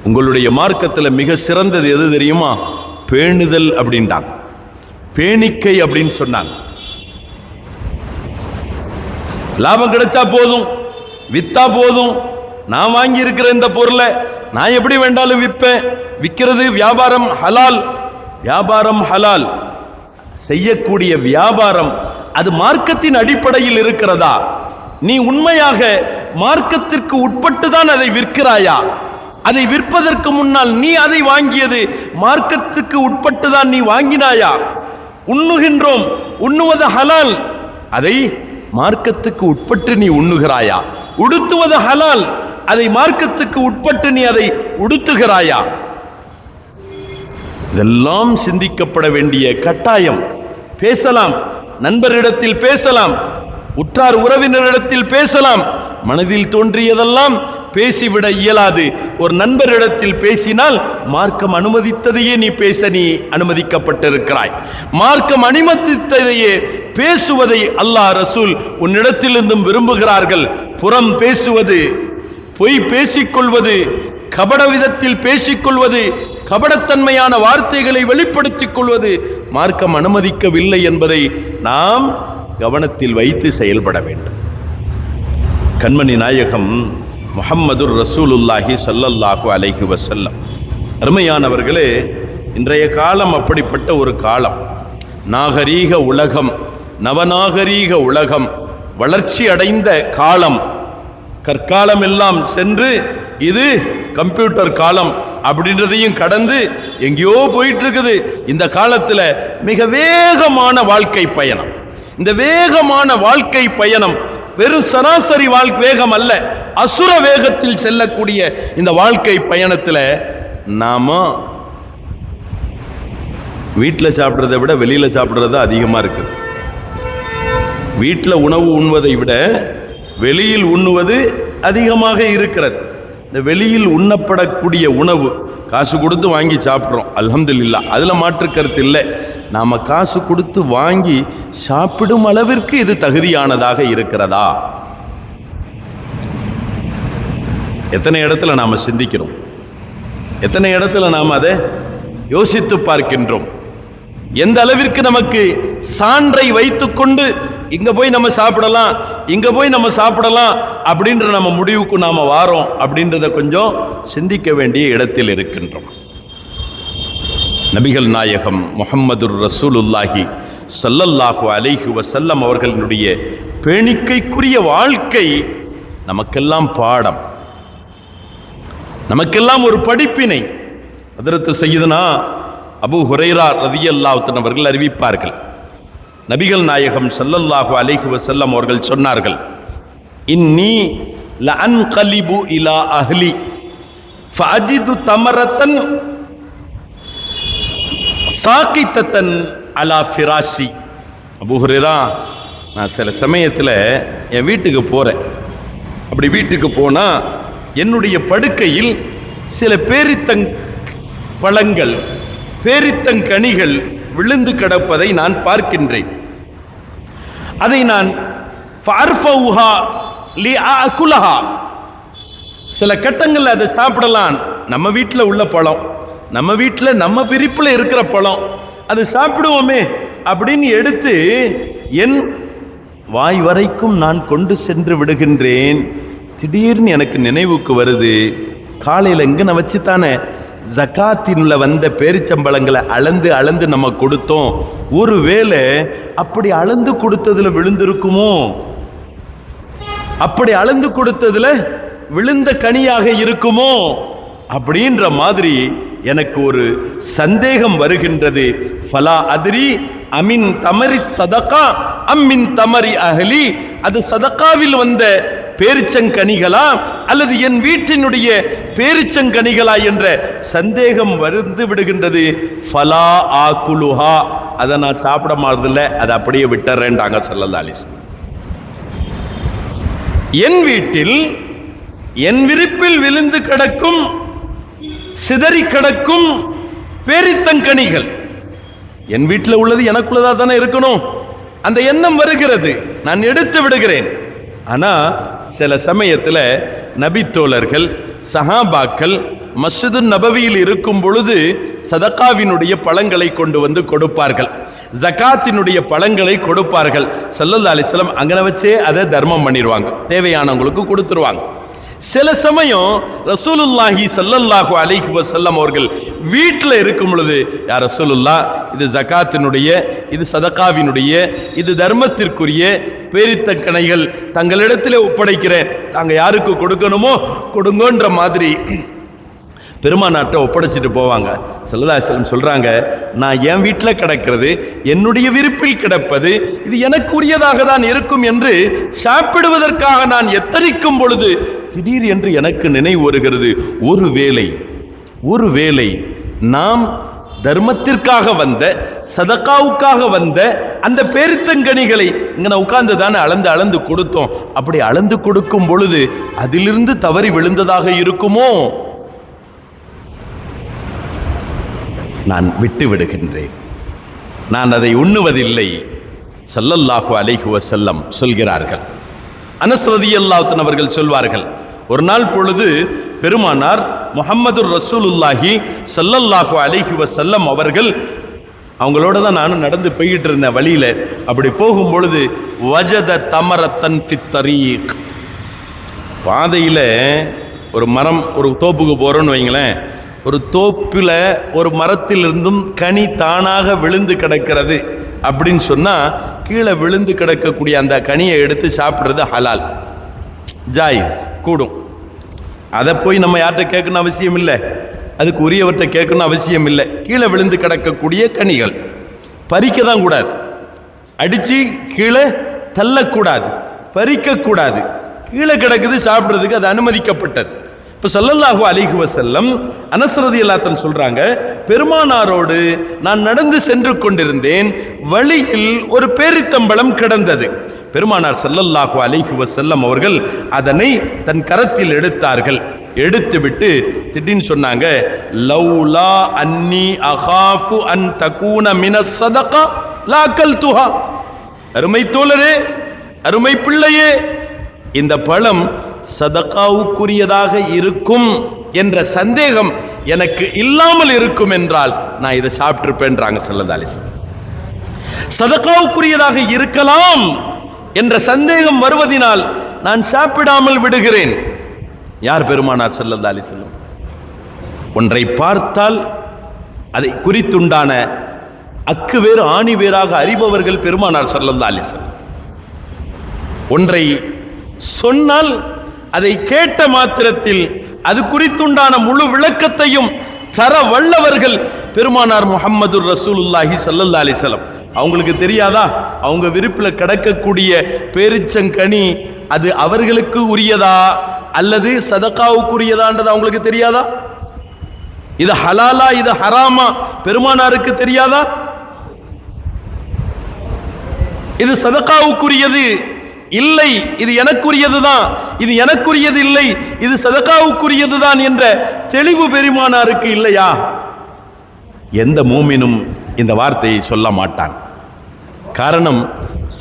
உங்களுடைய மார்க்கத்தில் மிக சிறந்தது எது தெரியுமா? பேணுதல் அப்படின்ட்டாங்க. பேணிக்கை அப்படின்னு சொன்னாங்க. லாபம் கிடைச்சா போதும், வித்தா போதும், நான் வாங்கி இருக்கிற இந்த பொருளை நான் எப்படி வேண்டாலும் விற்பேன். விற்கிறது வியாபாரம் ஹலால், வியாபாரம் ஹலால். செய்யக்கூடிய வியாபாரம் அது மார்க்கத்தின் அடிப்படையில் இருக்கிறதா? நீ உண்மையாக மார்க்கத்திற்கு உட்பட்டு தான் அதை விற்கிறாயா? அதை விற்பதற்கு முன்னால் நீ அதை வாங்கியது மார்க்கத்துக்கு உட்பட்டு தான் நீ வாங்கினாயா? உண்ணுகின்றோம், உண்ணுவது ஹலால், அதை மார்க்கத்துக்கு உட்பட்டு நீ உண்ணுகிறாயா? உடுத்துவது ஹலால், அதை மார்க்கத்துக்கு உட்பட்டு நீ அதை உடுத்துகிறாயா? இதெல்லாம் சிந்திக்கப்பட வேண்டிய கட்டாயம். பேசலாம், நண்பரிடத்தில் பேசலாம், உற்றார் உறவினரிடத்தில் பேசலாம், மனதில் தோன்றியதெல்லாம் பேசிவிட இயலாது. ஒரு நண்பரிடத்தில் பேசினால் மார்க்கம் அனுமதித்ததையே நீ பேச நீ அனுமதிக்கப்பட்டிருக்கிறாய். மார்க்கம் அனுமதித்ததையே பேசுவதை அல்லாஹ் ரசூல் உன்னிடத்திலிருந்தும் விரும்புகிறார்கள். புறம் பேசுவது, பொய் பேசிக்கொள்வது, கபட விதத்தில் பேசிக்கொள்வது, கபடத்தன்மையான வார்த்தைகளை வெளிப்படுத்திக் கொள்வது மார்க்கம் அனுமதிக்கவில்லை என்பதை நாம் கவனத்தில் வைத்து செயல்பட வேண்டும். கண்மணி நாயகம் முஹம்மதுர் ரசூலுல்லாஹி ஸல்லல்லாஹு அலைஹி வஸல்லம் அருமையானவர்களே, இன்றைய காலம் அப்படிப்பட்ட ஒரு காலம். நாகரீக உலகம், நவநாகரீக உலகம், வளர்ச்சி அடைந்த காலம். கற்காலம் எல்லாம் சென்று இது கம்ப்யூட்டர் காலம் அப்படின்றதையும் கடந்து எங்கேயோ போயிட்டு இருக்குது. இந்த காலத்தில் மிக வேகமான வாழ்க்கை பயணம். இந்த வேகமான வாழ்க்கை பயணம் வெறும் சராசரி வேகம் அல்ல, அசுர வேகத்தில் செல்லக்கூடிய இந்த வாழ்க்கை பயணத்தில் நாம வீட்டில் சாப்பிட்றதை விட வெளியில் சாப்பிட்றது அதிகமாக இருக்குது. வீட்டில் உணவு உண்வதை விட வெளியில் உண்ணுவது அதிகமாக இருக்கிறது. இந்த வெளியில் உண்ணப்படக்கூடிய உணவு காசு கொடுத்து வாங்கி சாப்பிட்றோம், அல்ஹம்துலில்லாஹ், அதில் மாற்று கருத்து இல்லை. நாம் காசு கொடுத்து வாங்கி சாப்பிடும் அளவிற்கு இது தகுதியானதாக இருக்கிறதா? எத்தனை இடத்துல நாம் சிந்திக்கிறோம், எத்தனை இடத்துல நாம் அதை யோசித்து பார்க்கின்றோம். எந்த அளவிற்கு நமக்கு சான்றை வைத்துக்கொண்டு இங்க போய் நம்ம சாப்பிடலாம், இங்க போய் நம்ம சாப்பிடலாம் அப்படின்ற நம்ம முடிவுக்கு நாம வாரோம் அப்படின்றத கொஞ்சம் சிந்திக்க வேண்டிய இடத்தில் இருக்கின்றோம். நபிகள் நாயகம் முஹம்மதுர் ரசூலுல்லாஹி ஸல்லல்லாஹு அலைஹி வஸல்லம் அவர்களுடைய பேணிக்கைக்குரிய வாழ்க்கை நமக்கெல்லாம் பாடம், நமக்கெல்லாம் ஒரு படிப்பினை. ஹதரத் சய்யிதுனா அபூ ஹுரைரா ரலியல்லாஹு அன்ஹு அவர்கள் அறிவிப்பார்கள், நபிகள் நாயகம் ஸல்லல்லாஹு அலைஹி வஸல்லம் அவர்கள் சொன்னார்கள், இன்னி லஅன்கலிபு இலா அஹ்லி ஃபஅஜிது தமரத்தன் சாகித்தத்தன் அலா ஃபிராஷி. அபூ ஹுரைரா, நான் சில சமயத்தில் என் வீட்டுக்கு போகிறேன். அப்படி வீட்டுக்கு போனால் என்னுடைய படுக்கையில் சில பேரித்தங் பழங்கள், பேரித்தங்கனிகள் விழுந்து கிடப்பதை நான் பார்க்கின்றேன். அதை நான் சில கட்டங்கள் அதை சாப்பிடலாம். நம்ம வீட்டில் உள்ள பழம், நம்ம வீட்டில் நம்ம பிரிப்பில் இருக்கிற பழம், அது சாப்பிடுவோமே அப்படின்னு எடுத்து என் வாய் வரைக்கும் நான் கொண்டு சென்று விடுகின்றேன். திடீர்னு எனக்கு நினைவுக்கு வருது, காலையில் இங்கே நான் வச்சுத்தானே ஜகாத்தின்ல வந்த பேரிச்சம்பழங்களை அளந்து அளந்து நம்ம கொடுத்தோம். ஒருவேளை அப்படி அளந்து கொடுத்ததுல விழுந்திருக்குமோ, அப்படி அளந்து கொடுத்ததுல விழுந்த கனியாக இருக்குமோ அப்படின்ற மாதிரி எனக்கு ஒரு சந்தேகம் வருகின்றது. ஃபலா அதிரி அமின் தமரி சதகா அம்மின் தமரி அஹ்லி, அது சதகாவில் வந்த பேரிச்சங்கனிகளா அல்லது என் வீட்டினுடைய பேரிச்சங்கனிகளா என்ற சந்தேகம் வந்து விடுகின்றது. ஃபலா ஆகுலுஹா, அதை நான் சாப்பிட மாறதில்ல, அதை அப்படியே விட்டுறேன்டாங்க ஸல்லல்லாஹு அலைஹி வஸல்லம். என் வீட்டில் என் விரிப்பில் விழுந்து கிடக்கும், சிதறி கிடக்கும் பேரித்தங்கனிகள் என் வீட்டில் உள்ளது எனக்குள்ளதா தானே இருக்கணும். அந்த எண்ணம் வருகிறது, நான் எடுத்து விடுகிறேன். ஆனால் சில சமயத்தில் நபித்தோழர்கள், சஹாபாக்கள் மஸ்ஜிது நபவியில் இருக்கும் பொழுது சதகாவினுடைய பழங்களை கொண்டு வந்து கொடுப்பார்கள், ஜகாத்தினுடைய பழங்களை கொடுப்பார்கள். ஸல்லல்லாஹு அலைஹி வஸல்லம் அங்கே வச்சே அதை தர்மம் பண்ணிடுவாங்க, தேவையானவங்களுக்கு கொடுத்துருவாங்க. சில சமயம் ரசூலுல்லாஹி ஸல்லல்லாஹு அலைஹி வஸல்லம் அவர்கள் வீட்டில் இருக்கும் பொழுது, யா ரசூலுல்லாஹ், இது ஜகாத்தினுடைய, இது சதகாவினுடைய, இது தர்மத்திற்குரிய பேரித்தங்கனைகள் தங்களிடத்தில் ஒப்படைக்கிறேன், தாங்க யாருக்கு கொடுக்கணுமோ கொடுங்கன்ற மாதிரி பெருமானாட்டை ஒப்படைச்சிட்டு போவாங்க. ஸல்லல்லாஹு அலைஹி வஸல்லம் சொல்றாங்க, நான் என் வீட்டில் கிடக்கிறது, என்னுடைய விருப்பில் கிடப்பது, இது எனக்கு உரியதாக தான் இருக்கும் என்று சாப்பிடுவதற்காக நான் எத்தனிக்கும் பொழுது திடீர் என்று எனக்கு நினைவு வருகிறது, ஒருவேளை நாம் தர்மத்திற்காக வந்த, சதகாவுக்காக வந்த அந்த பேரித்தங்கனிகளை இங்கே நான் உட்கார்ந்து தானே அளந்து கொடுத்தோம், அப்படி அளந்து கொடுக்கும் பொழுது அதிலிருந்து தவறி விழுந்ததாக இருக்குமோ, நான் விட்டு விடுகின்றேன், நான் அதை உண்ணுவதில்லை. ஸல்லல்லாஹு அலைஹி வஸல்லம் சொல்கிறார்கள். அனஸ் ரலியல்லாஹு அன்ஹு அவர்கள் சொல்வார்கள், ஒரு நாள் பொழுது பெருமானார் முஹம்மதுர் ரசூலுல்லாஹி ஸல்லல்லாஹு அலைஹி வஸல்லம் அவர்கள் அவங்களோட தான் நானும் நடந்து போய்கிட்டு இருந்தேன் வழியில். அப்படி போகும் பொழுது வஜத தமரத்தன் ஃபித்தரீக், பாதையில் ஒரு மரம், ஒரு தோப்புக்கு போகிறோன்னு வைங்களேன், ஒரு தோப்பில் ஒரு மரத்திலிருந்தும் கனி தானாக விழுந்து கிடக்கிறது அப்படின்னு சொன்னால் கீழே விழுந்து கிடக்கக்கூடிய அந்த கனியை எடுத்து சாப்பிட்றது ஹலால், ஜாயிஸ், கூடும். அதை போய் நம்ம யார்கிட்ட கேட்கணும் அவசியம் இல்லை, அதுக்கு உரியவர்கிட்ட கேட்கணும் அவசியம் இல்லை. கீழே விழுந்து கிடக்கக்கூடிய கனிகள் பறிக்க தான் கூடாது, அடித்து கீழே தள்ளக்கூடாது, பறிக்கக்கூடாது. கீழே கிடக்குது சாப்பிட்றதுக்கு அது அனுமதிக்கப்பட்டது. இப்போ ஸல்லல்லாஹு அலைஹி வஸல்லம் அனஸ் ரலியல்லாஹு அன்ஹு சொல்றாங்க, பெருமானாரோடு நான் நடந்து சென்று கொண்டிருந்தேன், வழியில் ஒரு பேரித்தம்பழம் கிடந்தது. பெருமானார் ஸல்லல்லாஹு அலைஹி வஸல்லம் அவர்கள் அதனை தன் கரத்தில் எடுத்தார்கள். எடுத்துவிட்டு திடீர்னு சொன்னாங்க, லௌலா அன்னி அகாஃபு அன் தகூன மினஸ் ஸதகா லா அகல்துஹா. அருமை தோழரே, அருமை பிள்ளையே, இந்த பழம் சதகாவுக்குரியதாக இருக்கும் என்ற சந்தேகம் எனக்கு இல்லாமல் இருக்கும் என்றால் நான் இதை சாப்பிட்டிருப்பேன்றாங்க ஸல்லல்லாஹு அலைஹி வஸல்லம். சதகாவுக்குரியதாக இருக்கலாம் என்ற சந்தேகம் வருவதினால் நான் சாப்பிடாமல் விடுகிறேன். யார்? பெருமானார் ஸல்லல்லாஹு அலைஹி வஸல்லம். ஒன்றை பார்த்தால் அதை குறித்துண்டான அக்கு வேறு ஆணி வேறாக அறிபவர்கள் பெருமானார் ஸல்லல்லாஹு அலைஹி வஸல்லம். ஒன்றை சொன்னால் அதை கேட்ட மாத்திரத்தில் அது குறித்துண்டான முழு விளக்கத்தையும் தர வல்லவர்கள் பெருமானார் முஹம்மது ரசூலுல்லாஹி ஸல்லல்லாஹு அலைஹி வஸல்லம். அவங்களுக்கு தெரியாதா அவங்க விருப்பில் கிடக்கக்கூடிய பேரிச்சங்கனி அது அவர்களுக்கு உரியதா அல்லது சதகாவுக்குரியதான்றது அவங்களுக்கு தெரியாதா? இது ஹலாலா இது ஹராமா பெருமானாருக்கு தெரியாதா? இது சதகாவுக்குரியது இல்லை, இது எனக்குரியது தான், இது எனக்குரியது இல்லை, இது சதகாவுக்குரியது தான் என்ற தெளிவு பெருமானாருக்கு இல்லையா? எந்த மூமினும் இந்த வார்த்தையை சொல்ல மாட்டான். காரணம்,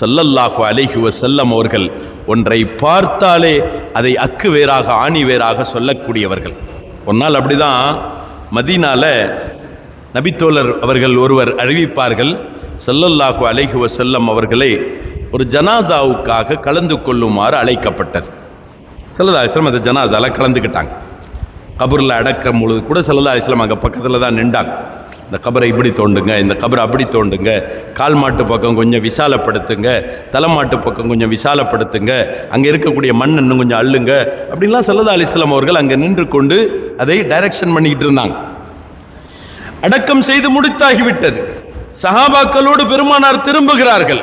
ஸல்லல்லாஹு அலைஹி வஸல்லம் அவர்கள் ஒன்றை பார்த்தாலே அதை அக்கு வேறாக ஆணி வேறாக சொல்லக்கூடியவர்கள். ஒரு நாள் அப்படிதான் மதீனால நபித்தோழர் அவர்கள் ஒருவர் அறிவிப்பார்கள், ஸல்லல்லாஹு அலைஹி வஸல்லம் அவர்களை ஒரு ஜனாசாவுக்காக கலந்து கொள்ளுமாறு அழைக்கப்பட்டது. ஸல்லல்லாஹு அலைஹி வஸல்லம் அந்த ஜனாசாவில் கலந்துக்கிட்டாங்க. கபரில் அடக்கும் பொழுது கூட ஸல்லல்லாஹு அலைஹி வஸல்லம் அங்கே பக்கத்தில் தான் நின்றாங்க. இந்த கபரை இப்படி தோண்டுங்க, இந்த கபரை அப்படி தோண்டுங்க, கால் மாட்டு பக்கம் கொஞ்சம் விசாலப்படுத்துங்க, தலைமாட்டு பக்கம் கொஞ்சம் விசாலப்படுத்துங்க, அங்கே இருக்கக்கூடிய மண் இன்னும் கொஞ்சம் அள்ளுங்க, அப்படின்லாம் ஸல்லல்லாஹு அலைஹி வஸல்லம் அவர்கள் அங்கே நின்று கொண்டு அதை டைரக்ஷன் பண்ணிக்கிட்டு இருந்தாங்க. அடக்கம் செய்து முடித்தாகிவிட்டது. சஹாபாக்களோடு பெருமானார் திரும்புகிறார்கள்.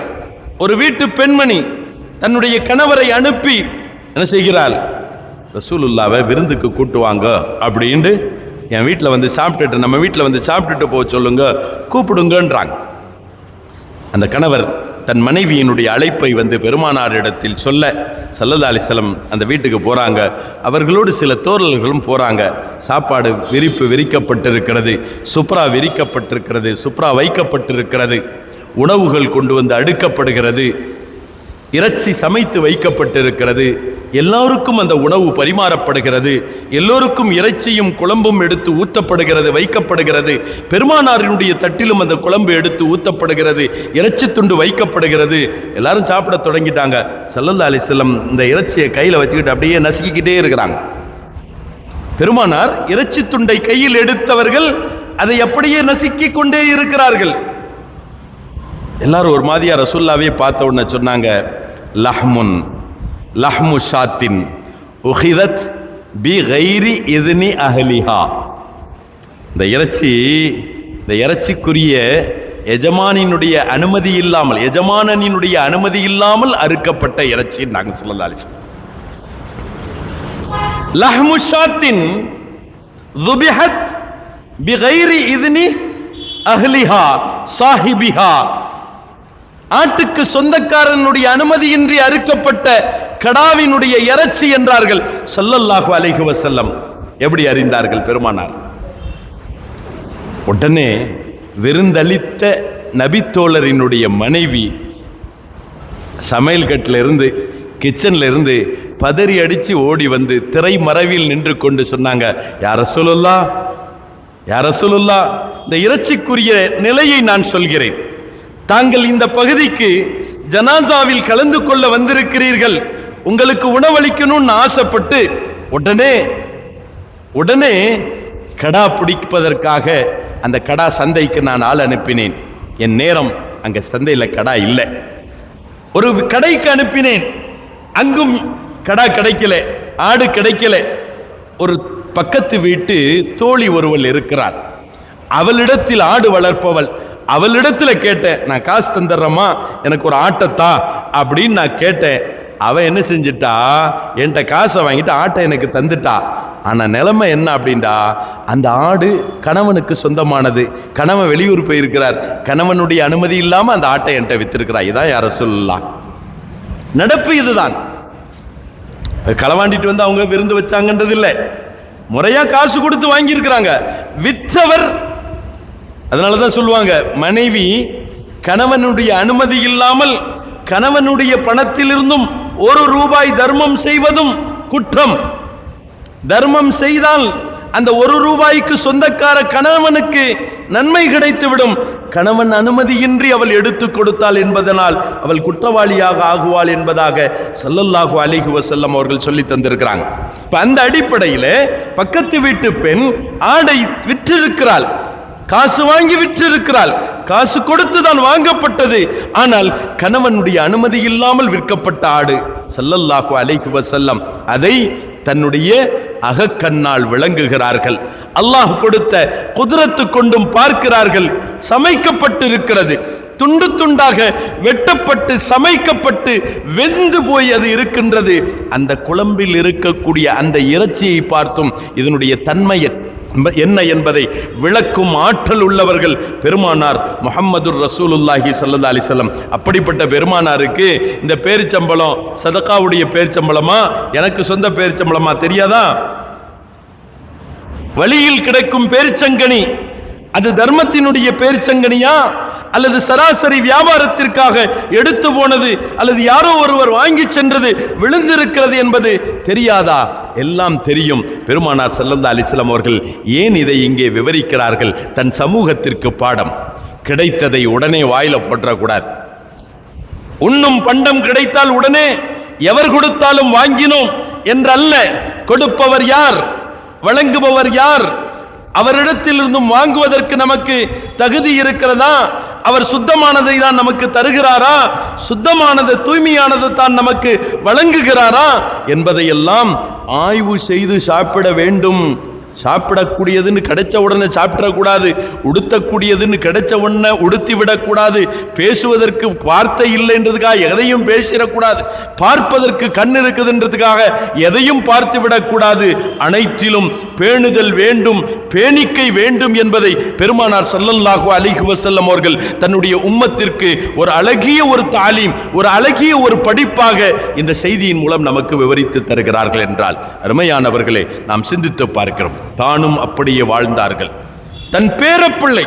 ஒரு வீட்டு பெண்மணி தன்னுடைய கணவரை அனுப்பி என்ன செய்கிறாள்? ரசூலுல்லாவை விருந்துக்கு கூட்டுவாங்க அப்படின்ட்டு என் வீட்டில் வந்து சாப்பிட்டுட்டு, நம்ம வீட்டில் வந்து சாப்பிட்டுட்டு போக சொல்லுங்க, கூப்பிடுங்கன்றாங்க. அந்த கணவர் தன் மனைவியினுடைய அழைப்பை வந்து பெருமானாரிடத்தில் சொல்ல ஸல்லல்லாஹு அலைஹி வஸல்லம் அந்த வீட்டுக்கு போகிறாங்க. அவர்களோடு சில தோழர்களும் போகிறாங்க. சாப்பாடு விரிக்கப்பட்டிருக்கிறது, சுப்ரா விரிக்கப்பட்டிருக்கிறது, சுப்ரா வைக்கப்பட்டிருக்கிறது, உணவுகள் கொண்டு வந்து அடுக்கப்படுகிறது, இறைச்சி சமைத்து வைக்கப்பட்டிருக்கிறது, எல்லோருக்கும் அந்த உணவு பரிமாறப்படுகிறது, எல்லோருக்கும் இறைச்சியும் குழம்பும் எடுத்து ஊற்றப்படுகிறது, வைக்கப்படுகிறது. பெருமானாரினுடைய தட்டிலும் அந்த குழம்பு எடுத்து ஊற்றப்படுகிறது, இறைச்சி துண்டு வைக்கப்படுகிறது. எல்லாரும் சாப்பிட தொடங்கிட்டாங்க. ஸல்லல்லாஹு அலைஹி வஸல்லம் இந்த இறைச்சியை கையில் வச்சுக்கிட்டு அப்படியே நசுக்கிக்கிட்டே இருக்கிறாங்க. பெருமானார் இறைச்சி துண்டை கையில் எடுத்தவர்கள் அதை அப்படியே நசுக்கி கொண்டே இருக்கிறார்கள். எல்லாரும் ஒரு மாதிரியா ரசூலுல்லாவே பார்த்த உடனே சொன்னாங்க, லஹ்மு ஷாத்தின் உஹிதத் பி கைரி இத்னி அஹ்லிஹா. இந்த இறைச்சிக்குரிய எஜமானினுடைய அனுமதி இல்லாமல், எஜமானனினுடைய அனுமதி இல்லாமல் அறுக்கப்பட்ட இறைச்சி நாங்கள் ஸல்லல்லாஹு அலைஹி வஸல்லம். லஹ்மு ஷாத்தின் ذبحت بغير إذن أهلها صاحبها. ஆட்டுக்கு சொந்தக்காரனுடைய அனுமதியின்றி அறுக்கப்பட்ட கடாவினுடைய இறைச்சி என்றார்கள் ஸல்லல்லாஹு அலைஹி வஸல்லம். எப்படி அறிந்தார்கள் பெருமானார்? உடனே விருந்தளித்த நபித்தோழரினுடைய மனைவி சமையல் கட்டிலிருந்து, கிச்சன்ல இருந்து பதறி அடித்து ஓடி வந்து திரை மறைவில் நின்று கொண்டு சொன்னாங்க, யா ரசூலுல்லாஹ், யா ரசூலுல்லாஹ், இந்த இறைச்சிக்குரிய நிலையை நான் சொல்கிறேன். தாங்கள் இந்த பகுதிக்கு ஜனாசாவில் கலந்து கொள்ள வந்திருக்கிறீர்கள், உங்களுக்கு உணவளிக்கணும்னு ஆசைப்பட்டு உடனே கடா பிடிப்பதற்காக அந்த கடா சந்தைக்கு நான் ஆள் அனுப்பினேன். என் நேரம் அங்க சந்தையில் கடா இல்லை. ஒரு கடைக்கு அனுப்பினேன், அங்கும் கடா கிடைக்கல, ஆடு கிடைக்கல. ஒரு பக்கத்து வீட்டு தோழி ஒருவள் இருக்கிறாள், அவளிடத்தில் ஆடு வளர்ப்பவள். அவளிடத்தில் கேட்டேன், நான் காசு தந்துடுறேம்மா, எனக்கு ஒரு ஆட்டத்தா அப்படின்னு நான் கேட்டேன். அவன் என்ன செஞ்சிட்டா, என்கிட்ட காசை வாங்கிட்டு ஆட்டை எனக்கு தந்துட்டா. ஆனால் நிலைமை என்ன அப்படின்டா, அந்த ஆடு கணவனுக்கு சொந்தமானது, கணவன் வெளியூர் போயிருக்கிறார், கணவனுடைய அனுமதி இல்லாமல் அந்த ஆட்டை என்கிட்ட வித்திருக்கிறார். இதான் யா ரசூலுல்லாஹ் நடப்பு. இதுதான் களவாண்டிட்டு வந்து அவங்க விருந்து வச்சாங்கன்றது இல்லை, முறையா காசு கொடுத்து வாங்கியிருக்கிறாங்க. விற்றவர், அதனால தான் சொல்லுவாங்க, மனைவி கணவனுடைய அனுமதி இல்லாமல் கணவனுடைய பணத்திலிருந்தும் ₹1 தர்மம் செய்வதும் குற்றம். தர்மம் செய்தால் அந்த ₹1 சொந்தக்கார கணவனுக்கு நன்மை கிடைத்துவிடும். கணவன் அனுமதியின்றி அவள் எடுத்து கொடுத்தாள் என்பதனால் அவள் குற்றவாளியாக ஆகுவாள் என்பதாக ஸல்லல்லாஹு அலைஹி வஸல்லம் அவர்கள் சொல்லி தந்திருக்கிறாங்க. இப்ப அந்த அடிப்படையில் பக்கத்து வீட்டு பெண் ஆடை விற்றிருக்கிறாள், காசு வாங்கி விற்றிருக்கிறாள், காசு கொடுத்து தான் வாங்கப்பட்டது. ஆனால் கணவனுடைய அனுமதி இல்லாமல் விற்கப்பட்ட ஆடு. ஸல்லல்லாஹு அலைஹி வஸல்லம் அதை தன்னுடைய அகக்கண்ணால் விளங்குகிறார்கள். அல்லாஹ் கொடுத்த குதிரத்து கொண்டும் பார்க்கிறார்கள். சமைக்கப்பட்டிருக்கிறது, துண்டு துண்டாக வெட்டப்பட்டு சமைக்கப்பட்டு வெந்து போய் அது இருக்கின்றது. அந்த குழம்பில் இருக்கக்கூடிய அந்த இறைச்சியை பார்த்தும் இதனுடைய தன்மையை என்ன என்பதை விளக்கும் ஆற்றல் உள்ளவர்கள் பெருமானார் முஹம்மதுர் ரசூலுல்லாஹி ஸல்லல்லாஹு அலைஹி வஸல்லம். அப்படிப்பட்ட பெருமானாருக்கு இந்த பேரிச்சம்பளம் சதகாவுடைய பேரிச்சம்பளமா, எனக்கு சொந்த பேரிச்சம்பளமா தெரியாதா? வழியில் கிடைக்கும் பேரிச்சங்கனி அது தர்மத்தினுடைய பேரிச்சங்கனியா, அல்லது சராசரி வியாபாரத்திற்காக எடுத்து போனது, அல்லது யாரோ ஒருவர் வாங்கி சென்றது விழுந்திருக்கிறது என்பது தெரியாதா? எல்லாம் தெரியும். பெருமானார் ஸல்லல்லாஹு அலைஹி வஸல்லம் அவர்கள் ஏன் இதை இங்கே விவரிக்கிறார்கள்? தன் சமூகத்திற்கு பாடம். கிடைத்ததை உடனே வாயில போற்றக்கூடாது. உண்ணும் பண்டம் கிடைத்தால் உடனே எவர் கொடுத்தாலும் வாங்கினோம் என்றல்ல. கொடுப்பவர் யார், வழங்குபவர் யார், அவரிடத்தில் இருந்தும் வாங்குவதற்கு நமக்கு தகுதி இருக்கிறதா? அவர் சுத்தமானதை தான் நமக்கு தருகிறாரா, சுத்தமானது தூய்மையானது தான் நமக்கு வழங்குகிறாரா என்பதையெல்லாம் ஆய்வு செய்து சாப்பிட வேண்டும். சாப்பிடக்கூடியதுன்னு கிடைச்ச உடனே சாப்பிடக்கூடாது, உடுத்தக்கூடியதுன்னு கிடைச்ச உடனே உடுத்தி விடக்கூடாது, பேசுவதற்கு வார்த்தை இல்லைன்றதுக்காக எதையும் பேசிடக்கூடாது, பார்ப்பதற்கு கண் இருக்குதுன்றதுக்காக எதையும் பார்த்து விடக்கூடாது. அனைத்திலும் பேணுதல் வேண்டும், பேணிக்கை வேண்டும் என்பதை பெருமானார் ஸல்லல்லாஹு அலைஹி வஸல்லம் அவர்கள் தன்னுடைய உம்மத்திற்கு ஒரு அழகிய ஒரு தாலீம், ஒரு அழகிய ஒரு படிப்பாக இந்த செய்தியின் மூலம் நமக்கு விவரித்து தருகிறார்கள் என்றால், அருமையானவர்களே, நாம் சிந்தித்து பார்க்கிறோம். தானும் அப்படியே வாழ்ந்தார்கள். தன் பேரப்பிள்ளை,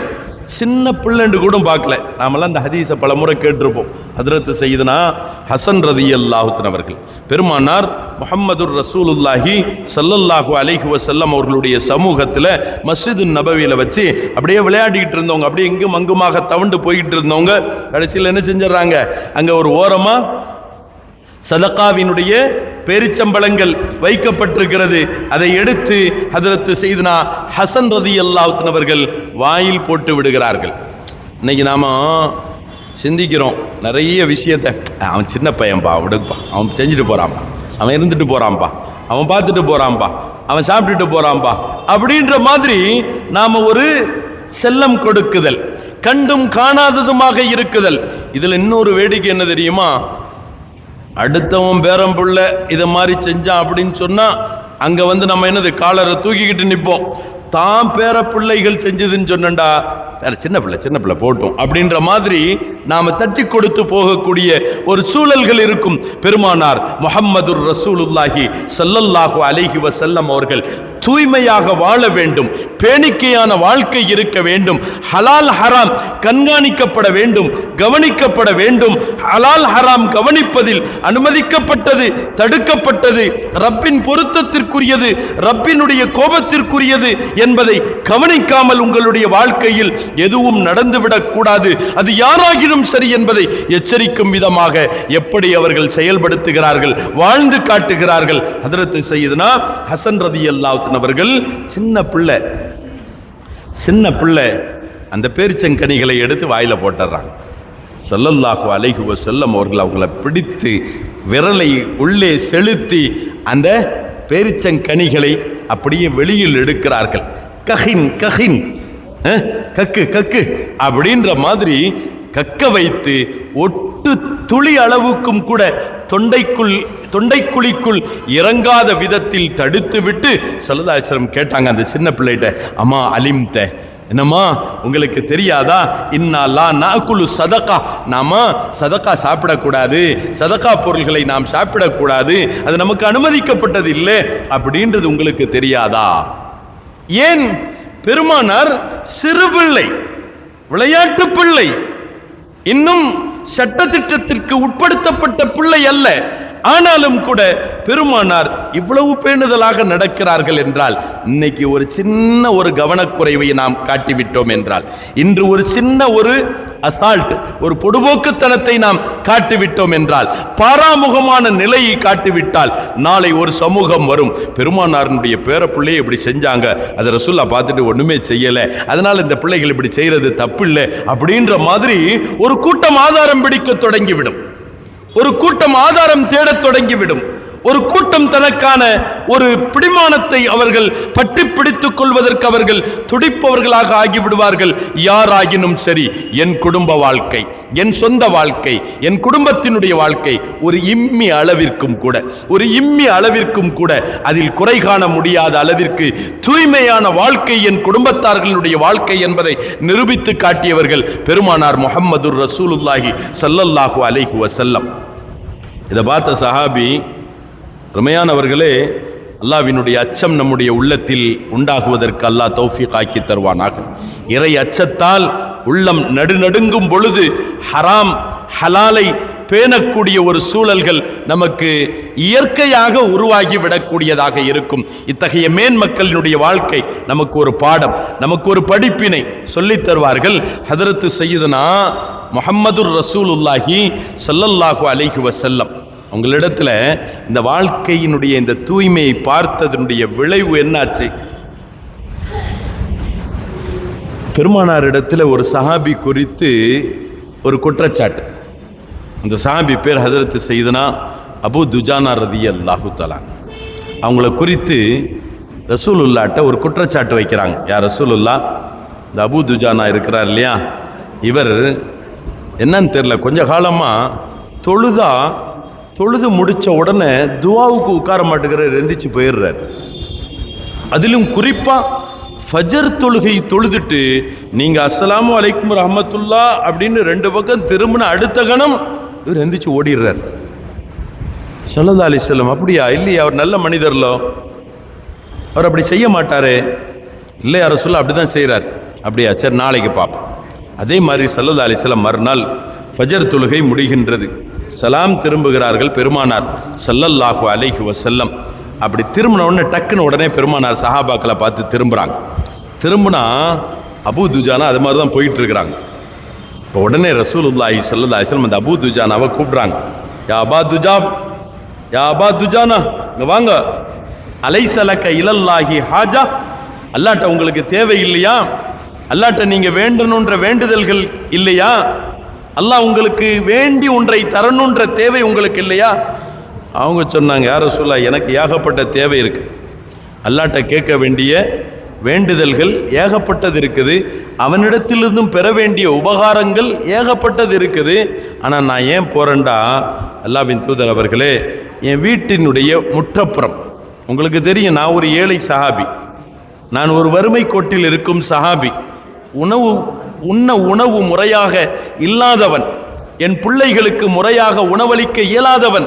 சின்ன பிள்ளைன்னு கூட பார்க்கல. நாமெல்லாம் அந்த ஹதீஸை பல முறை கேட்டிருப்போம். ஹதரத் சையதுனா ஹசன் ரலியல்லாஹு அன்ஹு அவர்கள் பெருமானார் முஹம்மதுர் ரசூலுல்லாஹி ஸல்லல்லாஹு அலைஹி வஸல்லம் அவர்களுடைய சமூகத்தில் மஸ்ஜிது நபவியில் வச்சு அப்படியே விளையாடிக்கிட்டு இருந்தவங்க, அப்படியே இங்கும் அங்குமாக தவண்டு போய்கிட்டு இருந்தவங்க கடைசியில் என்ன செஞ்சிடறாங்க, அங்கே ஒரு ஓரமாக சதகாவினுடைய பேரிச்சம்பளங்கள் வைக்கப்பட்டிருக்கிறது. அதை எடுத்து ஹதரத் சையதுனா ஹசன் ரலியல்லாஹு அன்ஹு அவர்கள் வாயில் போட்டு விடுகிறார்கள். இன்னைக்கு நாம சிந்திக்கிறோம் நிறைய விஷயத்தை, அவன் சின்ன பையன்பா, விடுப்பா, அவன் செஞ்சுட்டு போறான்பா, அவன் இருந்துட்டு போறான்பா, அவன் பார்த்துட்டு போறான்பா, அவன் சாப்பிட்டுட்டு போறான்பா அப்படின்ற மாதிரி நாம ஒரு செல்லம் கொடுக்குதல், கண்டும் காணாததுமாக இருக்குதல். இதுல இன்னொரு வேடிக்கை என்ன தெரியுமா? அடுத்தவன் பேரம்புள்ள இதை மாதிரி செஞ்சான் அப்படின்னு சொன்னா அங்க வந்து நம்ம என்னது காலரை தூக்கிக்கிட்டு நிற்போம். தான் பேர பிள்ளைகள் செஞ்சதுன்னு சொன்னண்டா, சின்ன பிள்ளை போட்டோம் அப்படின்ற மாதிரி நாம தட்டி கொடுத்து போகக்கூடிய ஒரு சூழல்கள் இருக்கும். பெருமானார் முஹம்மதுர் ரசூலுல்லாஹி ஸல்லல்லாஹு அலைஹி வஸல்லம் அவர்கள் தூய்மையாக வாழ வேண்டும், பேணிக்கையான வாழ்க்கை இருக்க வேண்டும், ஹலால் ஹராம் கண்காணிக்கப்பட வேண்டும், கவனிக்கப்பட வேண்டும். ஹலால் ஹராம் கவனிப்பதில் அனுமதிக்கப்பட்டது, தடுக்கப்பட்டது, ரப்பின் பொருத்தத்திற்குரியது, ரப்பினுடைய கோபத்திற்குரியது என்பதை கவனிக்காமல் உங்களுடைய வாழ்க்கையில் எதுவும் நடந்துவிடக் கூடாது. அது யாராகினும் சரி என்பதை எச்சரிக்கும் விதமாக எப்படி அவர்கள் செயல்படுத்துகிறார்கள், வாழ்ந்து காட்டுகிறார்கள். ஹதரத் சையதுனா ஹசன் ரலியல்லாஹு அன்ஹு அவர்கள் சின்ன பிள்ளை அந்த பேரிச்சங்கனிகளை எடுத்து வாயில போட்டுறாங்க. ஸல்லல்லாஹு அலைஹி வஸல்லம் அவர்கள் அவங்களை பிடித்து விரலை உள்ளே செலுத்தி அந்த பேரிச்சங்கனிகளை அப்படியே வெளியில் எடுக்கிறார்கள். கஹின் கஹின், கக்கு கக்கு அப்படின்ற மாதிரி கக்க வைத்து ஒட்டு துளி அளவுக்கும் கூட தொண்டைக்குழிக்குள் இறங்காத விதத்தில் தடுத்து விட்டு ஸல்லல்லாஹு அலைஹி வஸல்லம் கேட்டாங்க அந்த சின்ன பிள்ளைகிட்ட, அம்மா அலிம்த, என்னம்மா உங்களுக்கு தெரியாதா, இன்னாலா நாக்குலு சதகா, நாம சதகா சாப்பிடக்கூடாது, சதகா பொருள்களை நாம் சாப்பிடக்கூடாது, அது நமக்கு அனுமதிக்கப்பட்டது இல்லை அப்படின்றது உங்களுக்கு தெரியாதா? ஏன்? பெருமானார் சிறு பிள்ளை, விளையாட்டு பிள்ளை, இன்னும் சட்டத்திட்டத்திற்கு உட்படுத்தப்பட்ட பிள்ளை அல்ல. ஆனாலும் கூட பெருமானார் இவ்வளவு பேணுதலாக நடக்கிறார்கள் என்றால், இன்னைக்கு ஒரு சின்ன ஒரு கவனக்குறைவை நாம் காட்டிவிட்டோம் என்றால், இன்று ஒரு சின்ன ஒரு அசால்ட், ஒரு பொடுபோக்குத்தனத்தை நாம் காட்டிவிட்டோம் என்றால், பாராமுகமான நிலையை காட்டிவிட்டால், நாளை ஒரு சமூகம் வரும், பெருமானாருடைய பேர பிள்ளையை இப்படி செஞ்சாங்க, அதை ரசூல்லா பார்த்துட்டு ஒண்ணுமே செய்யல, அதனால இந்த பிள்ளைகள் இப்படி செய்யறது தப்பு இல்லை அப்படின்ற மாதிரி ஒரு கூட்டம் ஆதாரம் பிடிக்க தொடங்கிவிடும், ஒரு கூட்டம் ஆதாரம் தேடத் தொடங்கிவிடும், ஒரு கூட்டம் தனக்கான ஒரு பிடிமானத்தை அவர்கள் பற்றி பிடித்துக் கொள்வதற்கு அவர்கள் துடிப்பவர்களாக ஆகிவிடுவார்கள். யாராகினும் சரி, என் குடும்ப வாழ்க்கை, என் சொந்த வாழ்க்கை, என் குடும்பத்தினுடைய வாழ்க்கை ஒரு இம்மி அளவிற்கும் கூட அதில் குறை காண முடியாத அளவிற்கு தூய்மையான வாழ்க்கை என் குடும்பத்தார்களுடைய வாழ்க்கை என்பதை நிரூபித்து காட்டியவர்கள் பெருமானார் முஹம்மதுர் ரசூலுல்லாஹி ஸல்லல்லாஹு அலைஹி வஸல்லம். இதை பார்த்த சஹாபி, ரமையானவர்களே, அல்லாஹ்வினுடைய அச்சம் நம்முடைய உள்ளத்தில் உண்டாகுவதற்கு அல்லாஹ் தௌஃபீக் ஆக்கி தருவானாக. இறை அச்சத்தால் உள்ளம் நடுநடுங்கும் பொழுது ஹராம் ஹலாலை பேணக்கூடிய ஒரு சூழல்கள் நமக்கு இயற்கையாக உருவாகி விடக்கூடியதாக இருக்கும். இத்தகைய மேன்மக்களினுடைய வாழ்க்கை நமக்கு ஒரு பாடம், நமக்கு ஒரு படிப்பினை சொல்லித் தருவார்கள். ஹதரத்து சையதுனா முஹம்மதுர் ரசூலுல்லாஹி ஸல்லல்லாஹு அலைஹி வஸல்லம் உங்களிடத்துல இந்த வாழ்க்கையினுடைய இந்த தூய்மையை பார்த்ததனுடைய விளைவு என்னாச்சு? பெருமானாரிடத்தில் ஒரு சஹாபி குறித்து ஒரு குற்றச்சாட்டு. அந்த சஹாபி பேர் ஹதரத் சையதுனா அபூ துஜானா ரலியல்லாஹு தஆலா. அவங்கள குறித்து ரசூலுல்லாஹ்ட்ட ஒரு குற்றச்சாட்டு வைக்கிறாங்க. யார் ரசூலுல்லாஹ், இந்த அபூ துஜானா இருக்கிறார் இல்லையா, இவர் என்னன்னு தெரியல, கொஞ்ச காலமாக தொழுது முடித்த உடனே துவாவுக்கு உட்கார மாட்டேங்கிறார், எந்திரிச்சு போயிடுறார். அதிலும் குறிப்பாக ஃபஜர் தொழுகை தொழுதுட்டு நீங்கள் அஸ்ஸலாமு அலைக்கும் ரஹ்மத்துல்லா அப்படின்னு 2 பக்கம் திரும்பின அடுத்த கணம் இவர் எந்திரிச்சு ஓடிடுறார். ஸல்லல்லாஹு அலைஹி வஸல்லம், அப்படியா? இல்லையா, அவர் நல்ல மனிதர்லோ, அவர் அப்படி செய்ய மாட்டாரே. இல்லை யார சொல்ல, அப்படி தான் செய்கிறார். அப்படியா, சரி நாளைக்கு பார்ப்போம். அதே மாதிரி ஸல்லல்லாஹு அலைஹி வஸல்லம் மறுநாள் ஃபஜர் தொழுகை முடிகின்றது. சலாம் திரும்புகிறார்கள் பெருமானார் ஸல்லல்லாஹு அலைஹி வஸல்லம். அப்படி திரும்பின உடனே டக்குன்னு உடனே பெருமானார் சஹாபாக்களை பார்த்து திரும்புகிறாங்க. திரும்பினா அபூ துஜானா அது மாதிரி தான் போயிட்டு இருக்கிறாங்க. இப்போ உடனே ரசூலுல்லாஹி ஸல்லல்லாஹு அலைஹி வஸல்லம் அந்த அபூ துஜானாவை கூப்பிட்றாங்க. யா அபா துஜானா, இங்கே வாங்க. அலைஸலக இலல்லாஹி ஹாஜா, அல்லாட்ட உங்களுக்கு தேவை இல்லையா? அல்லாட்ட நீங்கள் வேண்டணுன்ற வேண்டுதல்கள் இல்லையா? அல்லாஹ் உங்களுக்கு வேண்டி ஒன்றை தரணுன்ற தேவை உங்களுக்கு இல்லையா? அவங்க சொன்னாங்க, யார் ரசூலுல்லாஹ், எனக்கு ஏகப்பட்ட தேவை இருக்குது, அல்லாட்ட கேட்க வேண்டிய வேண்டுதல்கள் ஏகப்பட்டது இருக்குது, அவனிடத்திலிருந்தும் பெற வேண்டிய உபகாரங்கள் ஏகப்பட்டது இருக்குது. ஆனால் நான் ஏன் போகிறேன்டா, அல்லாஹ்வின் தூதர் அவர்களே, என் வீட்டினுடைய முற்றப்புறம், உங்களுக்கு தெரியும் நான் ஒரு ஏழை சஹாபி, நான் ஒரு வறுமை கோட்டில் இருக்கும் சஹாபி, உணவு முறையாக இல்லாதவன், என் பிள்ளைகளுக்கு முறையாக உணவளிக்க இயலாதவன்,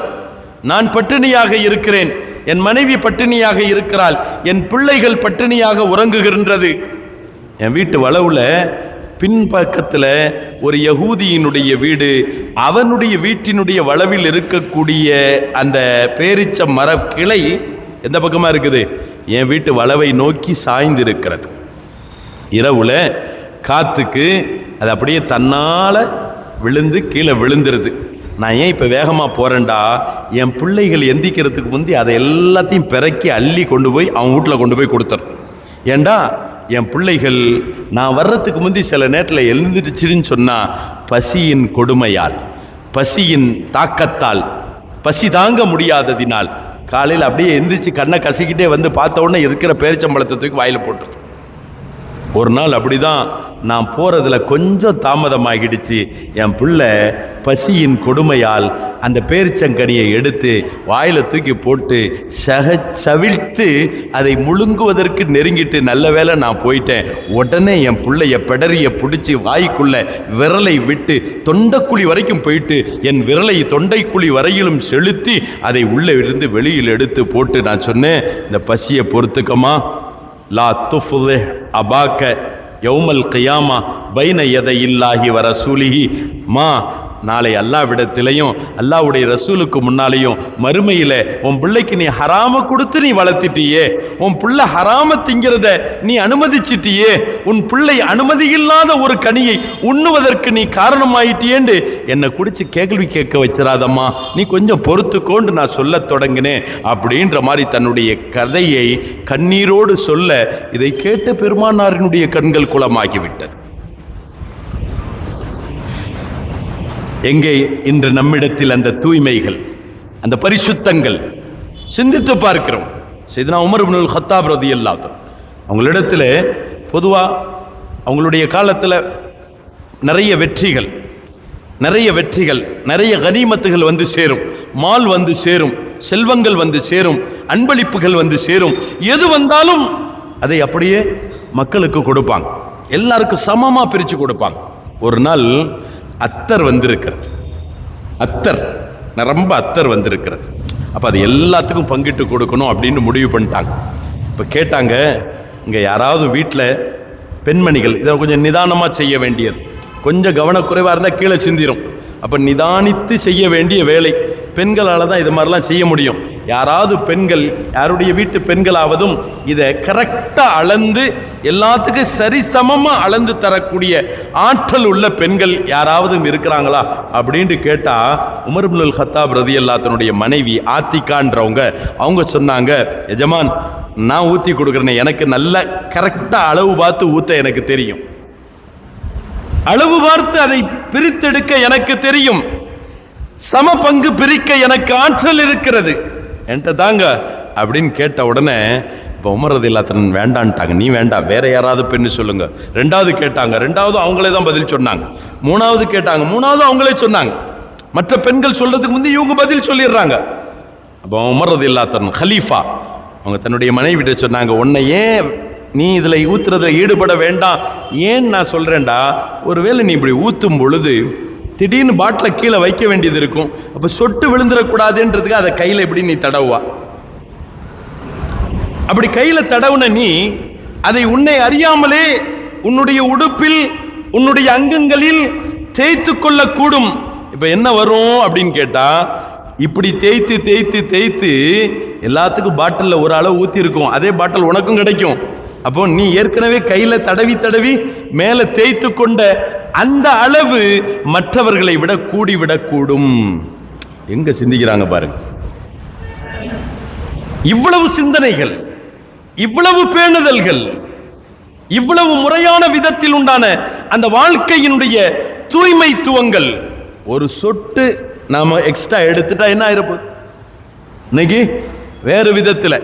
நான் பட்டினியாக இருக்கிறேன். என் மனைவி பட்டினியாக இருக்கிறாள், என் பிள்ளைகள் பட்டினியாக உறங்குகின்றது. என் வீட்டு வளவுல பின்பக்கத்தில் ஒரு யகூதியினுடைய வீடு, அவனுடைய வீட்டினுடைய வளவில் இருக்கக்கூடிய அந்த பேரிச்ச மர கிளை எந்த பக்கமாக இருக்குது? என் வீட்டு வளவை நோக்கி சாய்ந்து இருக்கிறது. இரவுல காத்துக்கு அது அப்படியே தன்னால் விழுந்து கீழே விழுந்துருது. நான் ஏன் இப்போ வேகமாக போகிறேன்டா, என் பிள்ளைகள் எந்திக்கிறதுக்கு முந்தி அதை எல்லாத்தையும் பிறக்கி அள்ளி கொண்டு போய் அவன் வீட்டில் கொண்டு போய் கொடுத்துறேன். ஏண்டா என் பிள்ளைகள் நான் வர்றதுக்கு முந்தி சில நேரத்தில் எழுந்துடுச்சுன்னு சொன்னால் பசியின் கொடுமையால், பசியின் தாக்கத்தால், பசி தாங்க முடியாததினால் காலையில் அப்படியே எந்திரிச்சு கண்ணை கசிக்கிட்டே வந்து பார்த்த உடனே இருக்கிற பேரிச்சம்பழத்தை தூக்கி வாயில் போட்டுருது. ஒரு நாள் அப்படிதான் நான் போகிறதுல கொஞ்சம் தாமதமாகிடுச்சு. என் பிள்ளை பசியின் கொடுமையால் அந்த பேரிச்சங்கனியை எடுத்து வாயில் தூக்கி போட்டு சவிழ்த்து அதை முழுங்குவதற்கு நெருங்கிட்டு நல்ல வேளை நான் போயிட்டேன். உடனே என் பிள்ளைய பெடரிய பிடிச்சி வாய்க்குள்ள விரலை விட்டு தொண்டைக்குழி வரைக்கும் போயிட்டு என் விரலை தொண்டைக்குழி வரையிலும் செலுத்தி அதை உள்ளே இருந்து வெளியில் எடுத்து போட்டு நான் சொன்னேன், இந்த பசியை பொறுத்துக்கமா, லா துஃப்திஹ் அபாக்க யௌமல் கியாமா பைன யதையில்லாஹி வ ரசூலிஹி. மா, நாளை அல்லாஹ்விடத்திலையும் அல்லாஹ்வுடைய ரசூலுக்கு முன்னாலேயும் மறுமையில் உன் பிள்ளைக்கு நீ ஹராம கொடுத்து நீ வளர்த்திட்டியே, உன் பிள்ளை ஹராம திங்கிறத நீ அனுமதிச்சிட்டியே, உன் பிள்ளை அனுமதி இல்லாத ஒரு கனியை உண்ணுவதற்கு நீ காரணமாயிட்டியேண்டு என்னை குடிச்சு கேள்வி கேட்க வச்சிடாதம்மா, நீ கொஞ்சம் பொறுத்துக்கோண்டு நான் சொல்ல தொடங்கினேன் அப்படின்ற மாதிரி தன்னுடைய கதையை கண்ணீரோடு சொல்ல இதை கேட்ட பெருமானாரினுடைய கண்கள் குளமாகிவிட்டது. எங்கே இன்று நம்மிடத்தில் அந்த தூய்மைகள், அந்த பரிசுத்தங்கள்? சிந்தித்து பார்க்கிறோம். சையதுனா உமர் இப்னுல் கத்தாப் ரலியல்லாஹு அன்ஹு அவங்களிடத்தில் பொதுவாக அவங்களுடைய காலத்தில் நிறைய வெற்றிகள், நிறைய கனிமத்துகள் வந்து சேரும், மால் வந்து சேரும், செல்வங்கள் வந்து சேரும், அன்பளிப்புகள் வந்து சேரும். எது வந்தாலும் அதை அப்படியே மக்களுக்கு கொடுப்பாங்க, எல்லாருக்கும் சமமாக பிரித்து கொடுப்பாங்க. ஒரு நாள் அத்தர் வந்திருக்கிறது, ரொம்ப அத்தர் வந்திருக்கிறது. அப்போ அது எல்லாத்துக்கும் பங்கிட்டு கொடுக்கணும் அப்படின்னு முடிவு பண்ணிட்டாங்க. இப்போ கேட்டாங்க, இங்கே யாராவது வீட்டில் பெண்மணிகள் இதை கொஞ்சம் நிதானமாக செய்ய வேண்டியது, கொஞ்சம் கவனக்குறைவாக இருந்தால் கீழே சிந்திரும். அப்போ நிதானித்து செய்ய வேண்டிய வேலை பெண்களால் தான் இது மாதிரிலாம் செய்ய முடியும். யாராவது பெண்கள், யாருடைய வீட்டு பெண்களாவதும் இதை கரெக்டாக அளந்து எல்லாத்துக்கும் சரிசமமாக அளந்து தரக்கூடிய ஆற்றல் உள்ள பெண்கள் யாராவது இருக்கிறாங்களா அப்படின்ட்டு கேட்டால் உமர் இப்னுல் கத்தாப் ரலியல்லாஹு அன்ஹுடைய மனைவி ஆத்திகான்றவங்க அவங்க சொன்னாங்க, எஜமான் நான் ஊற்றி கொடுக்குறேன், எனக்கு நல்ல கரெக்டாக அளவு பார்த்து ஊற்ற எனக்கு தெரியும், அளவு பார்த்து அதை பிரித்தெடுக்க எனக்கு தெரியும், சம பங்கு பிரிக்க எனக்கு ஆற்றல் இருக்கிறது, என்கிட்ட தாங்க அப்படின்னு கேட்ட உடனே இப்போ உமர் ரலியல்லாஹு அன்ஹு வேண்டான்ட்டாங்க. நீ வேண்டாம், வேற யாராவது பெண்ணு சொல்லுங்க. ரெண்டாவது கேட்டாங்க, ரெண்டாவது அவங்களே தான் பதில் சொன்னாங்க. மூணாவது கேட்டாங்க, மூணாவது அவங்களே சொன்னாங்க. மற்ற பெண்கள் சொல்றதுக்கு முந்தைய இவங்க பதில் சொல்லிடுறாங்க. அப்போ உமர் ரலியல்லாஹு அன்ஹு ஹலீஃபா அவங்க தன்னுடைய மனைவிட்ட சொன்னாங்க, உன்னை ஏன் நீ இதில் ஊத்துறதுல ஈடுபட வேண்டாம், ஏன் நான் சொல்றேன்டா, ஒருவேளை நீ இப்படி ஊற்றும் பொழுது திடீர்னு பாட்டில் கீழே வைக்க வேண்டியது இருக்கும், அப்போ சொட்டு விழுந்துடக்கூடாதுன்றதுக்கு அதை கையில் எப்படி நீ தடவுவா, அப்படி கையில் தடவுன நீ அதை உன்னை அறியாமலே உன்னுடைய உடுப்பில் உன்னுடைய அங்கங்களில் தேய்த்து கொள்ளக்கூடும். இப்போ என்ன வரும் அப்படின்னு கேட்டால், இப்படி தேய்த்து தேய்த்து தேய்த்து எல்லாத்துக்கும் பாட்டிலில் ஒரு அளவு ஊற்றி இருக்கும், அதே பாட்டில் உனக்கும் கிடைக்கும். அப்போ நீ ஏற்கனவே கையில் தடவி தடவி மேலே தேய்த்து கொண்ட அந்த அளவு மற்றவர்களை விட கூடிவிடக்கூடும். எங்க சிந்திக்கிறாங்க பாருங்க. இவ்வளவு சிந்தனைகள், இவ்வளவு பேணுதல்கள், இவ்வளவு முறையான விதத்தில் உண்டான அந்த வாழ்க்கையினுடைய தூய்மைத்துவங்கள், ஒரு சொட்டு நாம எக்ஸ்ட்ரா எடுத்துட்டா என்ன ஆயிருப்போம்? இன்னைக்கு வேறு விதத்தில்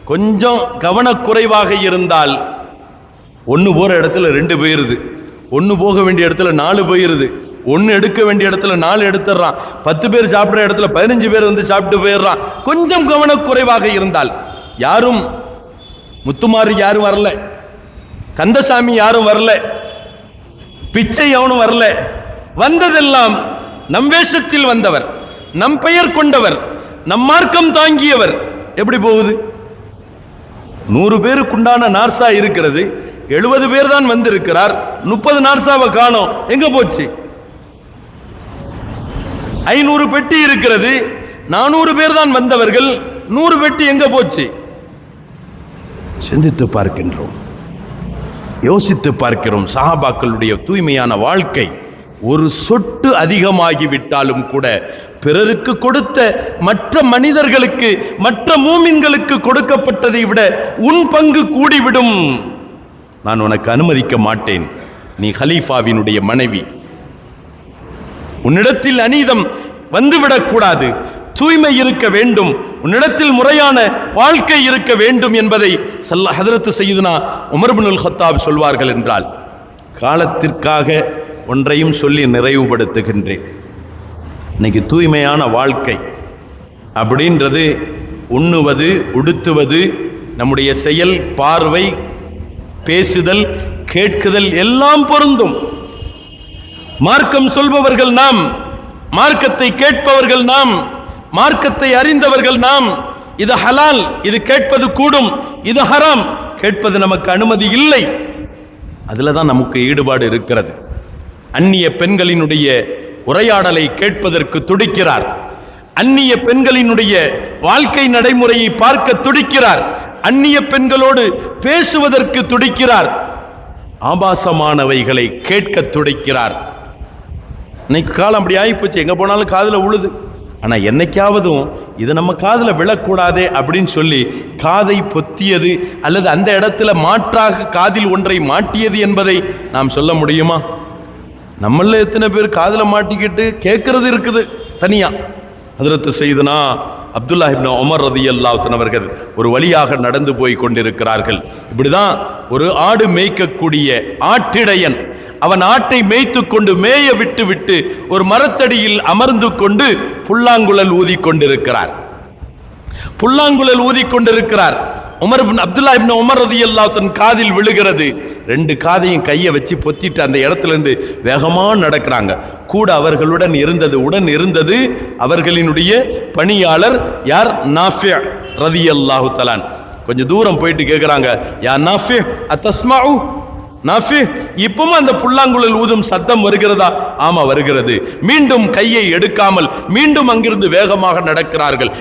கொஞ்சம் கவனக்குறைவாக இருந்தால் ஒன்று போகிற இடத்துல 2 போயிருது, ஒன்று போக வேண்டிய இடத்துல 4 போயிருது, ஒன்று எடுக்க வேண்டிய இடத்துல 4 எடுத்துடுறான், 10 பேர் சாப்பிட்ற இடத்துல 15 பேர் வந்து சாப்பிட்டு போயிடுறான். கொஞ்சம் கவனக்குறைவாக இருந்தால், யாரும் முத்துமாரி யாரும் வரல, கந்தசாமி யாரும் வரல, பிச்சை எவனும் வரல, வந்ததெல்லாம் நம் வேஷத்தில் வந்தவர், நம் பெயர் கொண்டவர், நம் மார்க்கம் தாங்கியவர், எப்படி போகுது? 100 பேருக்குண்டான நார்சா இருக்கிறது, 70 பேர் தான் வந்திருக்கிறார், 30 நார்சாவை காணோம், எங்க போச்சு? 500 பெட்டி இருக்கிறது, 400 பேர் தான் வந்தவர்கள், 100 பெட்டி எங்க போச்சு? சிந்தித்து பார்க்கின்றோம், யோசித்து பார்க்கிறோம். சஹாபாக்களுடைய தூய்மையான வாழ்க்கை. ஒரு சொட்டு அதிகமாகிவிட்டாலும் கூட பிறருக்கு கொடுத்த மற்ற மனிதர்களுக்கு, மற்ற மூமின்களுக்கு கொடுக்கப்பட்டதை விட உன் பங்கு கூடிவிடும். நான் உனக்கு அனுமதிக்க மாட்டேன். நீ ஹலீஃபாவினுடைய மனைவி, உன்னிடத்தில் அநீதம் வந்துவிடக்கூடாது, தூய்மை இருக்க வேண்டும், உன்னிடத்தில் முறையான வாழ்க்கை இருக்க வேண்டும் என்பதை ஹதரத் சய்யிதுனா உமர் இப்னுல் கத்தாப் சொல்வார்கள் என்றால், காலத்திற்காக ஒன்றையும் சொல்லி நிறைவுபடுத்துகின்றேன். இன்னைக்கு தூய்மையான வாழ்க்கை அப்படின்றது உண்ணுவது, உடுத்துவது, நம்முடைய செயல், பார்வை, பேசுதல், கேட்குதல் எல்லாம் பொருந்தும். மார்க்கம் சொல்பவர்கள் நாம், மார்க்கத்தை கேட்பவர்கள் நாம், மார்க்கத்தை அறிந்தவர்கள் நாம். இது ஹலால், இது கேட்பது கூடும், இது ஹராம், கேட்பது நமக்கு அனுமதி இல்லை. அதில் தான் நமக்கு ஈடுபாடு இருக்கிறது. அந்நிய பெண்களினுடைய உரையாடலை கேட்பதற்கு துடிக்கிறார், அந்நிய பெண்களினுடைய வாழ்க்கை நடைமுறையை பார்க்க துடிக்கிறார், அந்நிய பெண்களோடு பேசுவதற்கு துடிக்கிறார், ஆபாசமானவைகளை கேட்க துடிக்கிறார். இன்னைக்கு காலம் அப்படி ஆகிப்போச்சு, எங்கே போனாலும் காதில் உழுது. ஆனால் என்னைக்காவதும் இது நம்ம காதில் விழக்கூடாதே அப்படின்னு சொல்லி காதை பொத்தியது அல்லது அந்த இடத்துல மாற்றாக காதில் ஒன்றை மாட்டியது என்பதை நாம் சொல்ல முடியுமா? நம்மள எத்தனை பேர் காதில் மாட்டிக்கிட்டு கேட்கறது இருக்குது தனியா. ஹதரத் சய்யிதுனா அப்துல்லா இப்னு உமர் ரலியல்லாஹு அன்ஹு அவர்கள் ஒரு வழியாக நடந்து போய் கொண்டிருக்கிறார்கள். இப்படிதான் ஒரு ஆடு மேய்க்கக்கூடிய ஆட்டிடையன், அவன் ஆட்டை மேய்த்து கொண்டு மேய விட்டு விட்டு ஒரு மரத்தடியில் அமர்ந்து கொண்டு புல்லாங்குழல் ஊதி கொண்டிருக்கிறார். புல்லாங்குழல் ஊதி கொண்டிருக்கிறார். அப்துல்லா இப்னு உமர் ரலியல்லாஹு அன்ஹு காதில் விழுகிறது. 2 காதையும் கையை வச்சு பொத்திட்டு அந்த இடத்துல இருந்து வேகமாக நடக்கிறாங்க. கூட அவர்களுடன் இருந்தது அவர்களினுடைய பணியாளர் யார்? நாஃபி ரலியல்லாஹு தஆலா. கொஞ்சம் தூரம் போயிட்டு கேட்குறாங்க, யா நாஃபி அத்தஸ்மஉ? நாஃபி, இப்பவும் அந்த புல்லாங்குழல் ஊதும் சத்தம் வருகிறதா? ஆமா வருகிறது. மீண்டும் கையை எடுக்காமல் மீண்டும் அங்கிருந்து வேகமாக நடக்கிறார்கள்.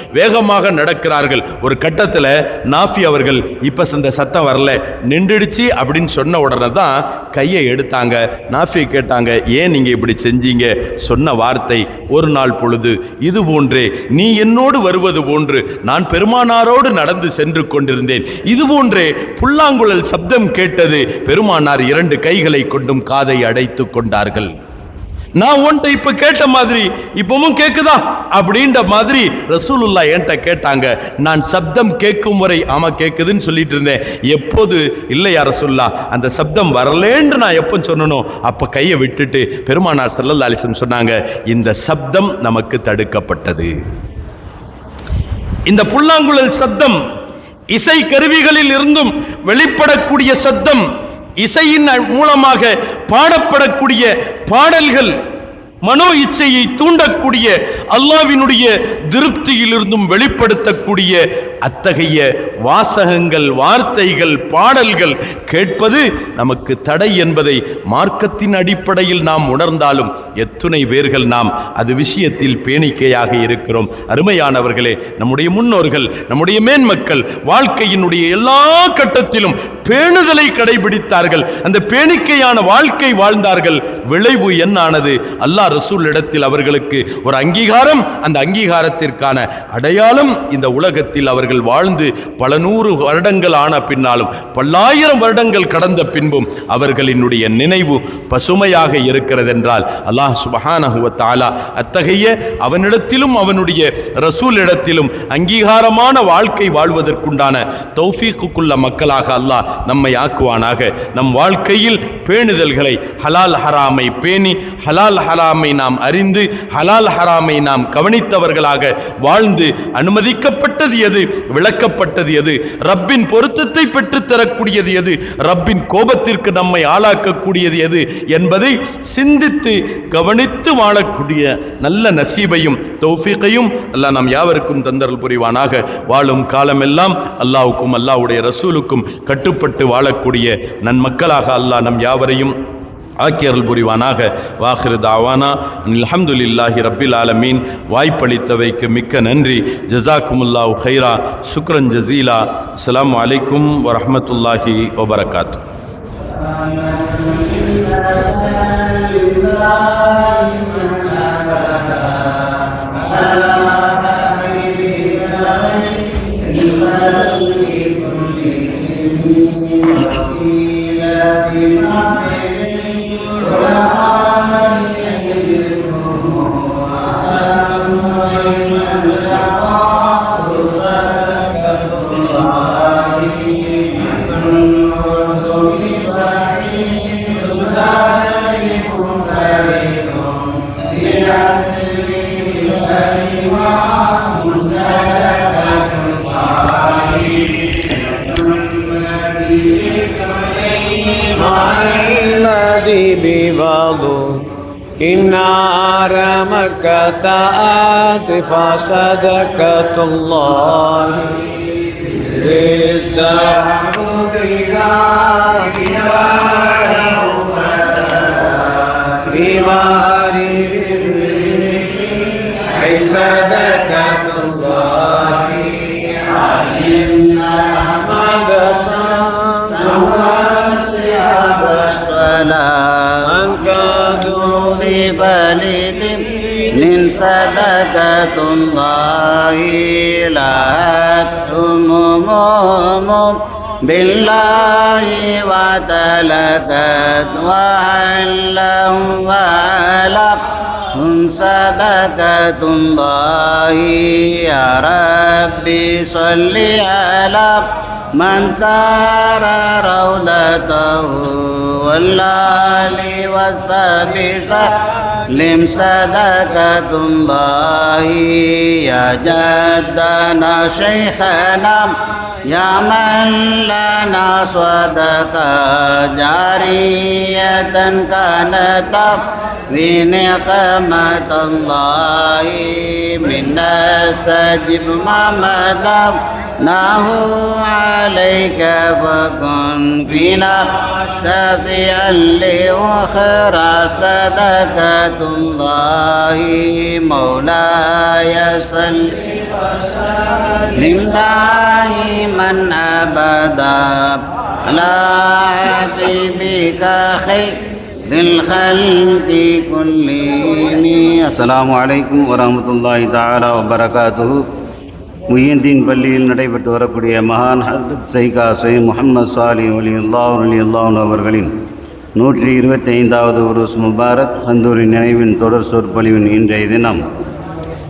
ஒரு கட்டத்தில் நாஃபி அவர்கள் இப்ப இந்த சத்தம் வரல, நின்றுடுச்சு அப்படின்னு சொன்ன உடனே தான் கையை எடுத்தாங்க. நாஃபி கேட்டாங்க, ஏன் நீங்க இப்படி செஞ்சீங்க? சொன்ன வார்த்தை, ஒரு நாள் பொழுது இது போன்றே நீ என்னோடு வருவது போன்று நான் பெருமானாரோடு நடந்து சென்று கொண்டிருந்தேன். இது போன்றே புல்லாங்குழல் சப்தம் கேட்டது. பெருமானார் 2 கைகளை கொண்டும் காதை அடைத்து கொண்டார்கள். நான் உன்ட்ட இப்ப கேட்ட மாதிரி இப்பவும் கேக்குதா அப்படின்ற மாதிரி ரசூலுல்லாஹ் என்கிட்ட கேட்டாங்க. நான் சப்தம் கேட்கும் வரை ஆமா கேக்குதுன்னு சொல்லிட்டு இருந்தேன். எப்போது இல்லையா ரசூலுல்லாஹ் அந்த சப்தம் வரலேன்னு நான் எப்போ சொன்னனோ அப்ப கையை விட்டுட்டு பெருமானார் ஸல்லல்லாஹு அலைஹி வஸல்லம் சொன்னாங்க, இந்த சப்தம் நமக்கு தடுக்கப்பட்டது. இந்த புல்லாங்குழல் சத்தம் இசை கருவிகளில் இருந்தும் வெளிப்படக்கூடிய சத்தம், இசையின் மூலமாக பாடப்படக்கூடிய பாடல்கள் மனோ இச்சையை தூண்டக்கூடிய, அல்லாஹ்வினுடைய திருப்தியிலிருந்தும் வெளிப்படுத்தக்கூடிய அத்தகைய வாசகங்கள், வார்த்தைகள், பாடல்கள் கேட்பது நமக்கு தடை என்பதை மார்க்கத்தின் அடிப்படையில் நாம் உணர்ந்தாலும் எத்துணை பேர்கள் நாம் அது விஷயத்தில் பேணிக்கையாக இருக்கிறோம். அருமையானவர்களே, நம்முடைய முன்னோர்கள், நம்முடைய மேன்மக்கள் வாழ்க்கையினுடைய எல்லா கட்டத்திலும் பேணுதலை கடைபிடித்தார்கள். அந்த பேணிக்கையான வாழ்க்கை வாழ்ந்தார்கள். விளைவு என்னானது? அல்லாஹ் ரசூல் இடத்தில் அவர்களுக்கு ஒரு அங்கீகாரம், அந்த அங்கீகாரத்திற்கான அடையாளம் இந்த உலகத்தில் அவர்கள் வாழ்ந்து பல 100 வருடங்கள் ஆன பின்னாலும், பல்லாயிரம் வருடங்கள் கடந்த பின்பும் அவர்களினுடைய நினைவு பசுமையாக இருக்கிறது என்றால் அல்லாஹ் சுப்ஹானஹு வ தஆலா அத்தகைய அவனிடத்திலும் அவனுடைய ரசூல் இடத்திலும் அங்கீகாரமான வாழ்க்கை வாழ்வதற்குண்டான தௌஃபீக்குள்ள மக்களாக அல்லாஹ் நம்மை ஆக்குவானாக. நம் வாழ்க்கையில் பேணுதல்களை, ஹலால் ஹராமை பேணி ஹலால் ஹராமை நாம் அறிந்து ஹலால் ஹராமை நாம் கவனித்தவர்களாக வாழ்ந்து அனுமதிக்கப்பட்டது எது, விளக்கப்பட்டது எது, ரப்பின் பொருத்தத்தை பெற்றுத்தரக்கூடியது எது, ரப்பின் கோபத்திற்கு நம்மை ஆளாக்கக்கூடியது எது என்பதை சிந்தித்து கவனித்து வாழக்கூடிய நல்ல நசீபையும் தௌஃபீகையும் அல்லாஹ் நாம் யாவருக்கும் தந்தருள் புரிவானாக. வாழும் காலமெல்லாம் அல்லாஹ்வுக்கும் அல்லாஹ்வுடைய ரசூலுக்கும் கட்டுப்பட்டு வாழக்கூடிய நன்மக்களாக அல்லாஹ் நம் யாவரையும் ஆக்கியருள் புரிவானாக. வாஹிரு தாவானா அல்ஹம்துலில்லாஹி ரப்பில் ஆலமீன். வாய்ப்பளித்தவைக்கு மிக்க நன்றி. ஜஸாக்குமுல்லாஹு ஹைரா. சுக்ரன் ஜஸீலா. அஸ்ஸலாமு அலைக்கும் வரஹ்மத்துல்லாஹி வபரகாத்து. الذي ببعضه إن رمك آتف صدقة الله صدقة الله من صدقة الله لا تهمهم بالله وتلقت وهلهم وهلهم صدقة الله يا ربي صل على من سار روضته والآل والصحب سلم صدقة الله يا جدنا شيخنا يا من لنا صدقة جارية كانت بنعمة الله منا استجب ما مدى نهو عليك فكن فينا شافيا لأخرى صدقة الله مولاي صل وسلم دائما أبدا على حبيبك خير للخلق كلهم. السلام عليكم ورحمة الله تعالى وبركاته. முஹியத்தீன் பள்ளியில் நடைபெற்று வரக்கூடிய மகான் ஹஜ்ரத் சைகா சையத் முஹம்மது சாலி அலியல்லாஹு அவர்களின் 125வது உருஸ் முபாரக் ஹந்தூரின் நினைவின் தொடர் சொற்பொழிவின் இன்றைய தினம்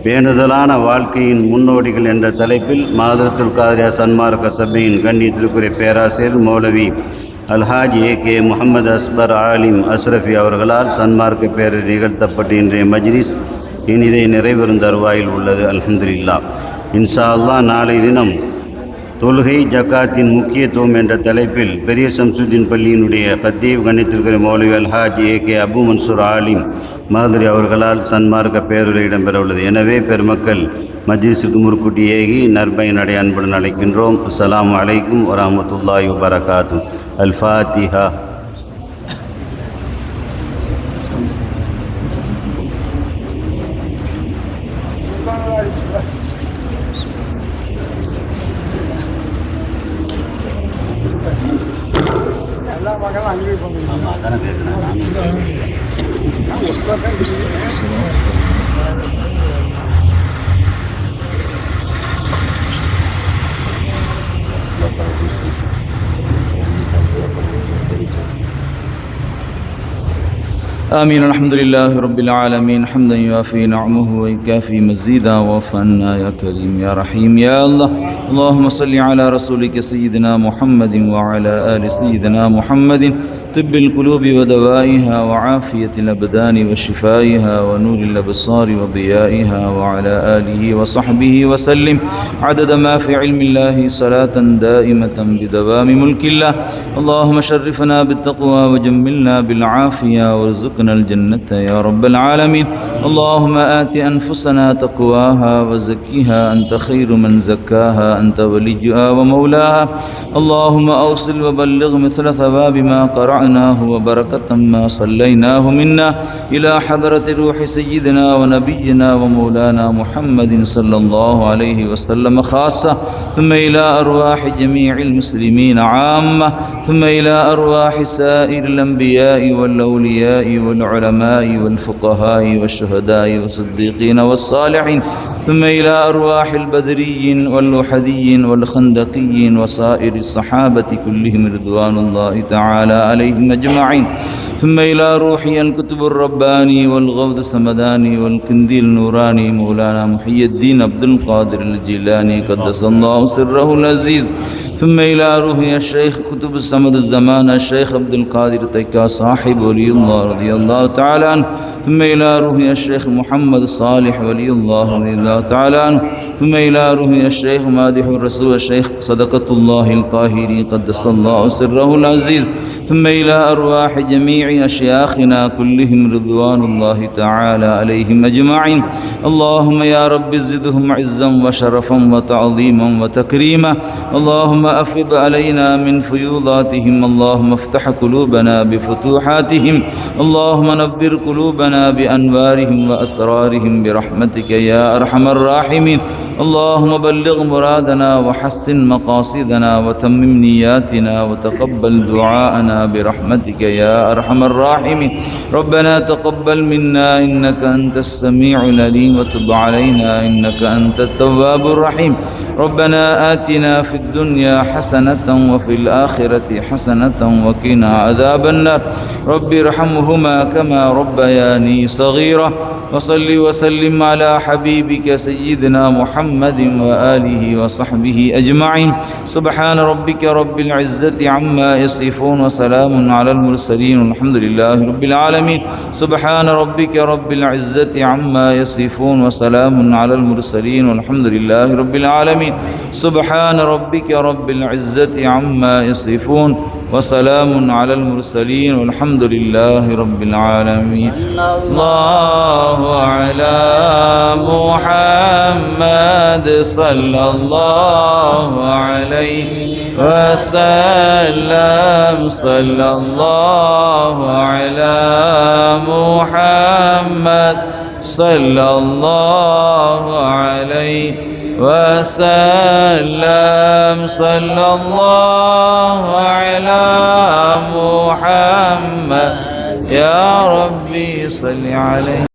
பேணுதலான வாழ்க்கையின் முன்னோடிகள் என்ற தலைப்பில் மாதரத்துல் காதிரியா சன்மார்க்க சபையின் கண்ணியத்திற்குரிய பேராசிரியர் மௌலவி அல்ஹாஜ் ஏ.கே. முகமது அஸ்பர் ஆலிம் அஸ்ரஃபி அவர்களால் சன்மார்க்க பேரர் நிகழ்த்தப்பட்ட இன்றைய மஜ்லிஸ் இனிதை நிறைவேறும் தருவாயில் உள்ளது. அல்ஹம்துலில்லாஹ். இன்ஷா அல்லாஹ் நாளை தினம் தொழுகை ஜக்காத்தின் முக்கியத்துவம் என்ற தலைப்பில் பெரிய சம்சுதீன் பள்ளியினுடைய கத்தீப் கண்ணியத்திற்குரிய மௌலவி அல்ஹாஜ் ஏ.கே. அபு மன்சூர் ஆலிம் மஹதுரி அவர்களால் சன்மார்க்க பேருரை இடம்பெற உள்ளது. எனவே பெருமக்கள் மஜ்லிஸுக்கு முற்கூட்டி ஏகி நற்பயன் அடைய அன்புடன் அழைக்கின்றோம். அஸ்ஸலாமு அலைக்கும் வரஹ்மத்துல்லாஹி வபரகாத்து. அல் ஃபாத்திஹா. آمين. الحمد لله رب العالمين حمدا يوافي نعمه ويكافي مزيدا وفنا يا كريم يا رحيم يا الله. اللهم صل على رسولك سيدنا محمد وعلى آل سيدنا محمد طب القلوب ودوائها وعافية الأبدان وشفائها ونور الأبصار وضيائها وعلى آله وصحبه وسلم عدد ما في علم الله صلاة دائمة بدوام ملك الله. اللهم شرفنا بالتقوى وجملنا بالعافية وارزقنا الجنة يا رب العالمين. اللهم آت أنفسنا تقواها وزكها أنت خير من زكاها أنت وليها ومولاها. اللهم أوصل وبلغ مثل ثواب ما قرأناه وبركة ما صليناه منا إلى حضرة روح سيدنا ونبينا ومولانا محمد صلى الله عليه وسلم خاصة، ثم إلى أرواح جميع المسلمين عامة، ثم إلى أرواح سائر الأنبياء والأولياء والعلماء والفقهاء والشهداء والصديقين والصالحين، ثم إلى أرواح البدريين والأحديين والخندقيين وسائر الصحابة كلهم رضوان الله تعالى عليهم أجمعين، ثم إلى روحي الكتب الرباني والغوث السمداني والكندي النوراني مولانا محي الدين عبد القادر الجيلاني قدس الله سره العزيز، ثم إلى روحي الشيخ كتب الصمد الزمان الشيخ عبد القادر تيكا صاحب ولي الله رضي الله تعالى عنه، ثم إلى روحي الشيخ محمد صالح ولي الله رضي الله تعالى عنه، ثم إلى روحي الشيخ مادح الرسول الشيخ صدقة الله القاهري قدس الله سره العزيز، ثم إلى أرواح جميع أشياخنا كلهم رضوان الله تعالى عليهم أجمعين. اللهم يا رب زدهم عزا وشرفا وتعظيما وتكريما. اللهم أفض علينا من فيوضاتهم. اللهم افتح قلوبنا بفتوحاتهم. اللهم نبر قلوبنا بأنوارهم وأسرارهم برحمتك يا أرحم الراحمين. اللهم بلغ مرادنا وحسن مقاصدنا وتمم نياتنا وتقبل دعاءنا برحمتك يا أرحم الراحمين. ربنا تقبل منا إنك أنت السميع العليم وتب علينا إنك أنت التواب الرحيم. ربنا آتنا في الدنيا حسنة وفي الآخرة حسنة وقنا عذاب النار. رب ارحمهما كما ربياني صغيرا. وصل وسلم على حبيبك سيدنا محمد وآله وصحبه أجمعين. سبحان ربك رب العزة عما يصفون وسلام على المرسلين والحمد لله رب العالمين. سبحان ربك رب العزة عما يصفون وسلام على المرسلين والحمد لله رب العالمين. سبحان ربك رب العزة عما يصفون وسلام على المرسلين والحمد لله رب العالمين. الله على محمد صلى الله عليه وسلم. صلى الله على محمد صلى الله عليه وسلم. صلى الله على محمد يا ربي صل عليه.